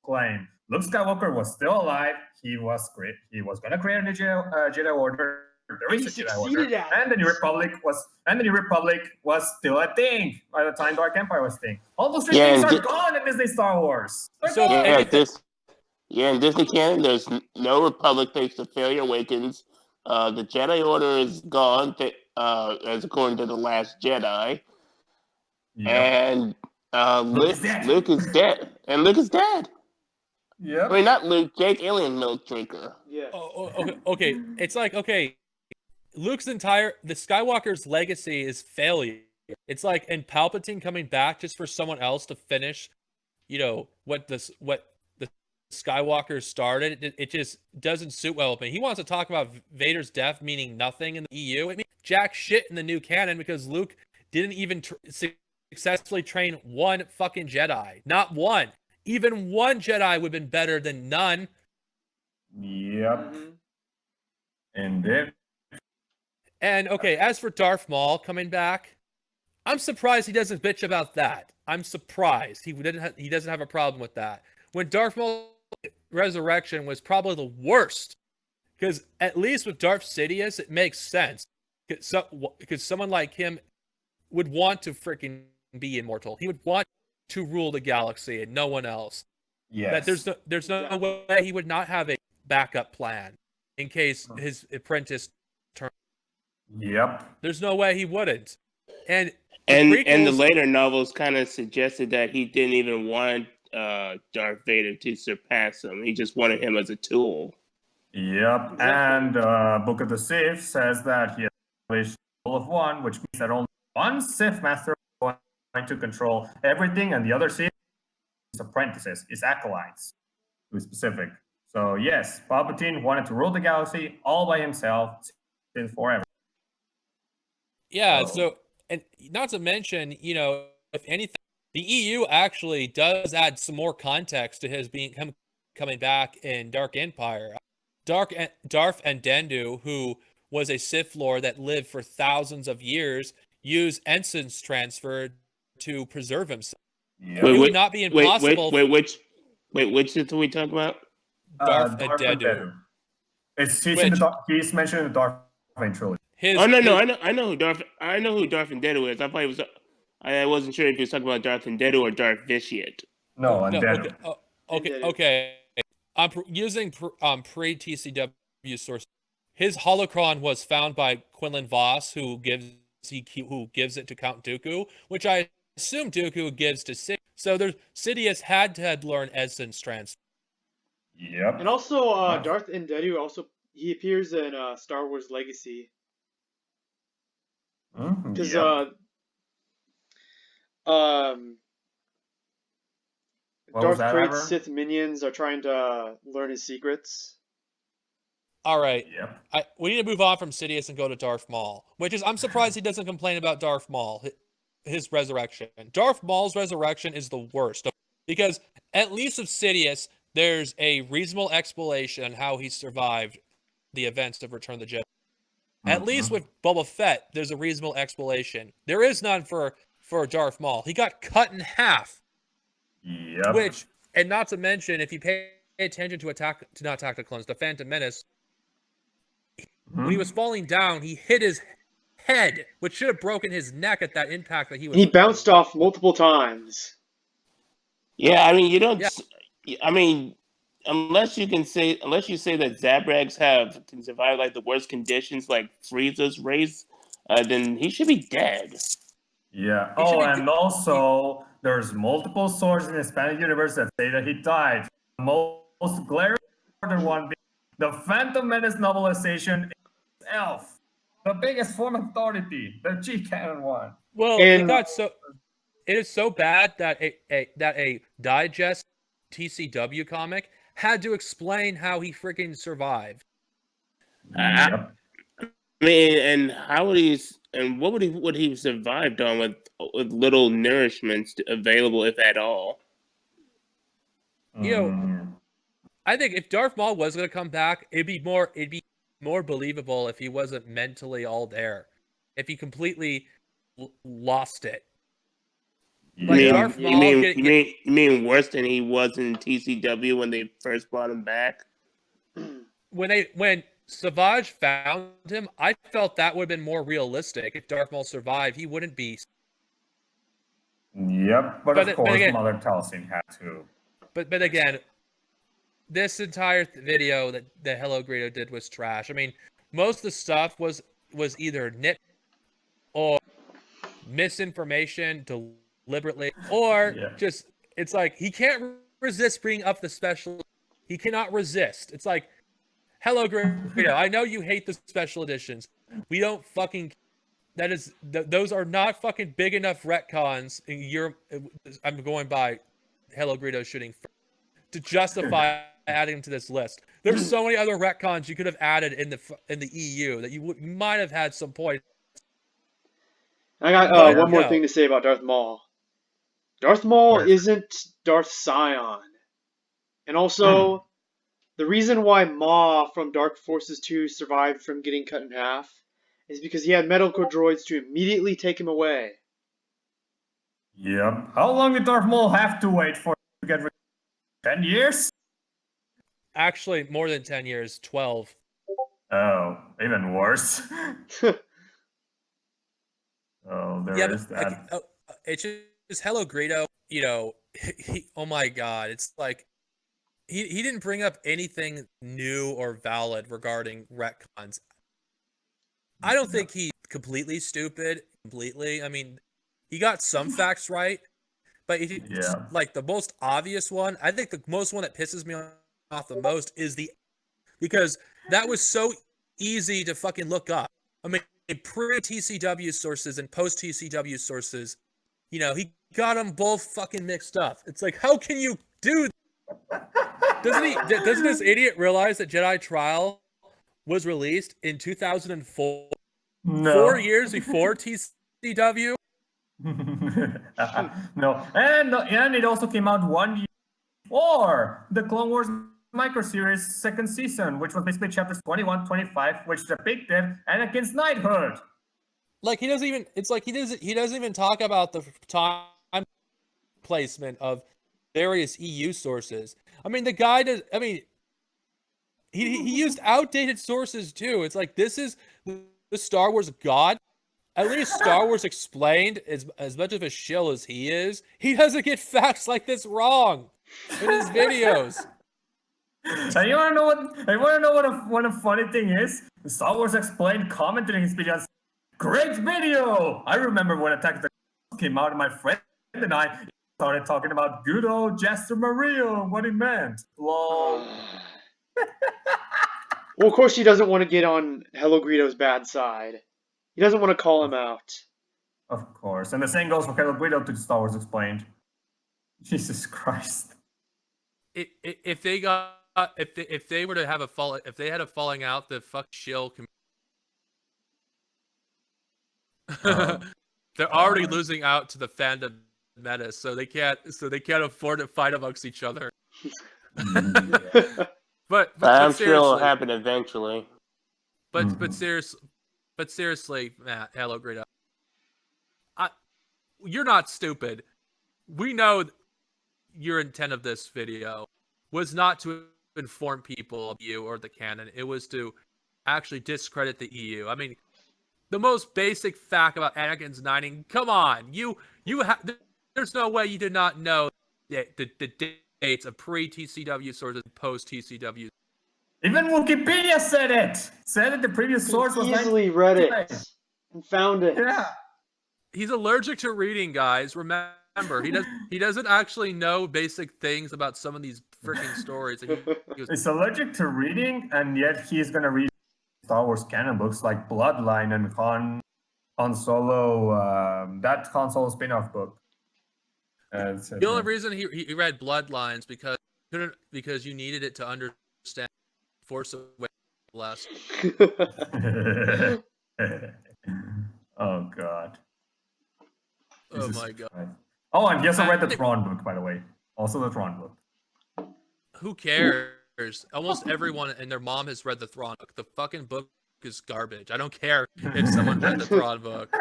Claim Luke Skywalker was still alive. He was great. He was gonna create a new Jedi Order. There is a Jedi Order, and the New Republic was still a thing by the time Dark Empire was a thing. All those three things are gone in Disney Star Wars. In Disney canon, there's no Republic thanks to Failure Awakens. The Jedi Order is gone, as according to The Last Jedi. Yep. And Luke is dead. And Luke is dead. Yep. I mean, not Luke, Jake, alien milk drinker. Yeah. Okay. It's like, okay, the Skywalker's legacy is failure. It's like, and Palpatine coming back just for someone else to finish, what the Skywalker started. It just doesn't suit well with me. He wants to talk about Vader's death meaning nothing in the EU. It means jack shit in the new canon because Luke didn't even successfully train one fucking Jedi. Not one. Even one Jedi would have been better than none. Yep. And okay, as for Darth Maul coming back, I'm surprised he doesn't bitch about that. I'm surprised he doesn't have a problem with that. When Darth Maul Resurrection was probably the worst, because at least with Darth Sidious it makes sense, because someone like him would want to freaking be immortal. He would want to rule the galaxy and no one else. Yes. That there's no way he would not have a backup plan in case his apprentice turned. Yep. There's no way he wouldn't. And the later novels kind of suggested that he didn't even want Darth Vader to surpass him. He just wanted him as a tool. Yep. Exactly. And Book of the Sith says that he established the rule of one, which means that only one Sith master is going to control everything, and the other Sith is apprentices, is acolytes, to be specific. So yes, Palpatine wanted to rule the galaxy all by himself since forever. Yeah. So and not to mention, if anything, the EU actually does add some more context to his coming back in Dark Empire. Darth Endendu, who was a Sith Lord that lived for thousands of years, used Ensign's transfer to preserve himself. Yep. It would not be impossible. Which Sith are we talking about? Darth Endendu. He's mentioned in the Darth Vader trilogy. I know who Darth Endendu is. I wasn't sure if he was talking about Darth Endendu or Darth Vitiate. No, Endendu. Okay. I'm using pre-TCW source. His holocron was found by Quinlan Voss, who gives it to Count Dooku, which I assume Dooku gives to Sidious. So Sidious had to learn Ensign's transfer. Yep. And also, Darth Endendu he appears in Star Wars Legacy. Because Darth Vader's Sith minions are trying to learn his secrets. All right. Yep. We need to move on from Sidious and go to Darth Maul, which is, I'm surprised he doesn't complain about Darth Maul, his resurrection. Darth Maul's resurrection is the worst, because at least with Sidious, there's a reasonable explanation on how he survived the events of Return of the Jedi. At least with Boba Fett, there's a reasonable explanation. There is none for Darth Maul. He got cut in half. Yep. And not to mention, if you pay attention to Attack the Clones, the Phantom Menace, when he was falling down, he hit his head, which should have broken his neck at that impact that he was. And he bounced off multiple times. Yeah, I mean, you don't. Yeah. I mean, unless you say that Zabrags can survive like the worst conditions, like Frieza's race, then he should be dead. Yeah. He should Oh, be and also there's multiple sources in the Hispanic universe that say that he died. The most glaring one being the Phantom Menace novelization itself, the biggest form of authority, the Canon one. Well, And- it got so. It is so bad that a digest TCW comic had to explain how he freaking survived. Yep. I mean, and how would what would he survived on with little nourishments available, if at all? You know, I think if Darth Maul was going to come back, it'd be more believable if he wasn't mentally all there. If he completely lost it. Like Darth Maul you mean worse than he was in TCW when they first brought him back? When Savage found him, I felt that would have been more realistic. If Darth Maul survived, he wouldn't be. Yep, but of course, again, Mother Talcine had to. But again, this entire video that Hellogreedo did was trash. I mean, most of the stuff was either nit or misinformation deliberately, or just it's like he can't resist bringing up the special. He cannot resist. It's like, Hellogreedo, I know you hate the special editions. We don't fucking. That is, those are not fucking big enough retcons. I'm going by Hellogreedo shooting to justify adding them to this list. There's so many other retcons you could have added in the EU that you might have had some point. I got one more thing to say about Darth Maul. Darth Maul isn't Darth Sion. And also, the reason why Maw from Dark Forces 2 survived from getting cut in half is because he had medical droids to immediately take him away. Yep. How long did Darth Maul have to wait for to get 10 years? Actually, more than 10 years, 12. Oh, even worse. Oh, there is that. It's just Hellogreedo, you know, oh my god, it's like he didn't bring up anything new or valid regarding retcons. I don't think he's completely stupid, I mean, he got some facts right, but like the most obvious one, I think the most one that pisses me off the most is because that was so easy to fucking look up. I mean, pre-TCW sources and post-TCW sources, you know, he got them both fucking mixed up. It's like, how can you do that? Doesn't this idiot realize that Jedi Trial was released in 2004? No. 4 years before TCW? No. And it also came out 1 year before the Clone Wars microseries second season, which was basically chapters 21, 25, which depicted Anakin's knighthood. Like he doesn't even talk about the time placement of various EU sources. I mean, the guy does. I mean, he used outdated sources too. It's like, this is the Star Wars god. At least Star Wars Explained, as much of a shill as he is, he doesn't get facts like this wrong in his videos. And you wanna know what a funny thing is? Star Wars Explained commented in his videos, "Great video! I remember when Attack of the Clones came out and my friend and I started talking about good old Jester Maria and what it meant." Lol. Well, of course he doesn't want to get on Hellogreedo's bad side. He doesn't want to call him out. Of course. And the same goes for Hellogreedo to Star Wars Explained. Jesus Christ. If they were to have if they had a falling out, the fuck shill can. They're already losing out to the fandom menace, so they can't afford to fight amongst each other. but I'm sure it'll happen eventually. But seriously, Matt, Hellogreedo, you're not stupid. We know your intent of this video was not to inform people of you or the canon. It was to actually discredit the EU. I mean, the most basic fact about Anakin's knighting. Come on, there's no way you did not know the dates of pre-TCW sources and post-TCW. Even Wikipedia said it. Said it. The previous source was easily read it and found it. Yeah. He's allergic to reading, guys. Remember, he doesn't actually know basic things about some of these freaking stories. He's allergic to reading, and yet he's gonna read Star Wars canon books like Bloodline and Han Solo, that Han Solo spin-off book. The only reason he read Bloodlines because you needed it to understand Force Awakens. Oh God. Oh my God. Christ. Oh, and he also read the Thrawn book, by the way. Also the Thrawn book. Who cares? Almost everyone and their mom has read the Thrawn book. The fucking book is garbage. I don't care if someone read the Thrawn book.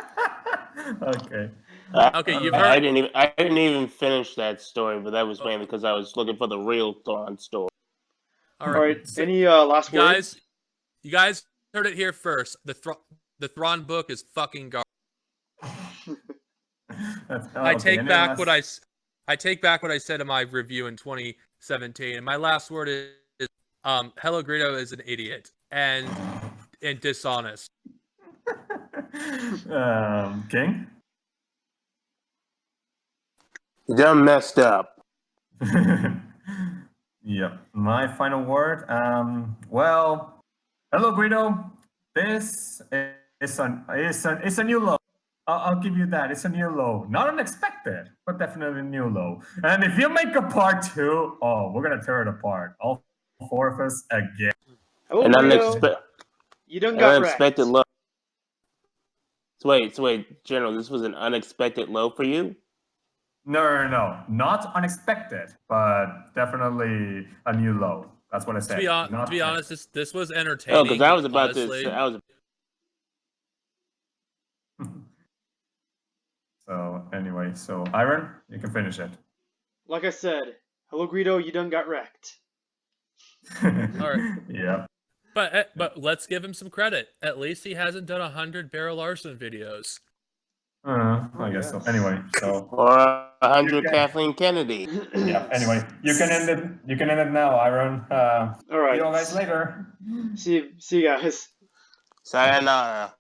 Okay. Okay, you've heard. I didn't even finish that story, but that was mainly because I was looking for the real Thrawn story. All right. Any last words? You guys heard it here first. The Thrawn book is fucking garbage. I take back what I said in my review in 2017. And my last word is Hellogreedo is an idiot and dishonest. King? You done messed up. Yeah. My final word. Well, Hellogreedo, this is a new low. I'll give you that. It's a new low. Not unexpected, but definitely a new low. And if you make a part 2, we're gonna tear it apart. All 4 of us again. An unexpected low. So wait, General, this was an unexpected low for you? No. Not unexpected, but definitely a new low. That's what I said. To be honest, this was entertaining. Oh, because I was about to say, So anyway, Iron, you can finish it. Like I said, Hellogreedo, you done got wrecked. All right. Yeah. But let's give him some credit. At least he hasn't done 100 Barrel Arson videos. I guess so. Anyway, or 100 Kathleen Kennedy. Yeah. Anyway, you can end it. You can end it now, Iron. All right. See you guys later. See you guys. Sayonara.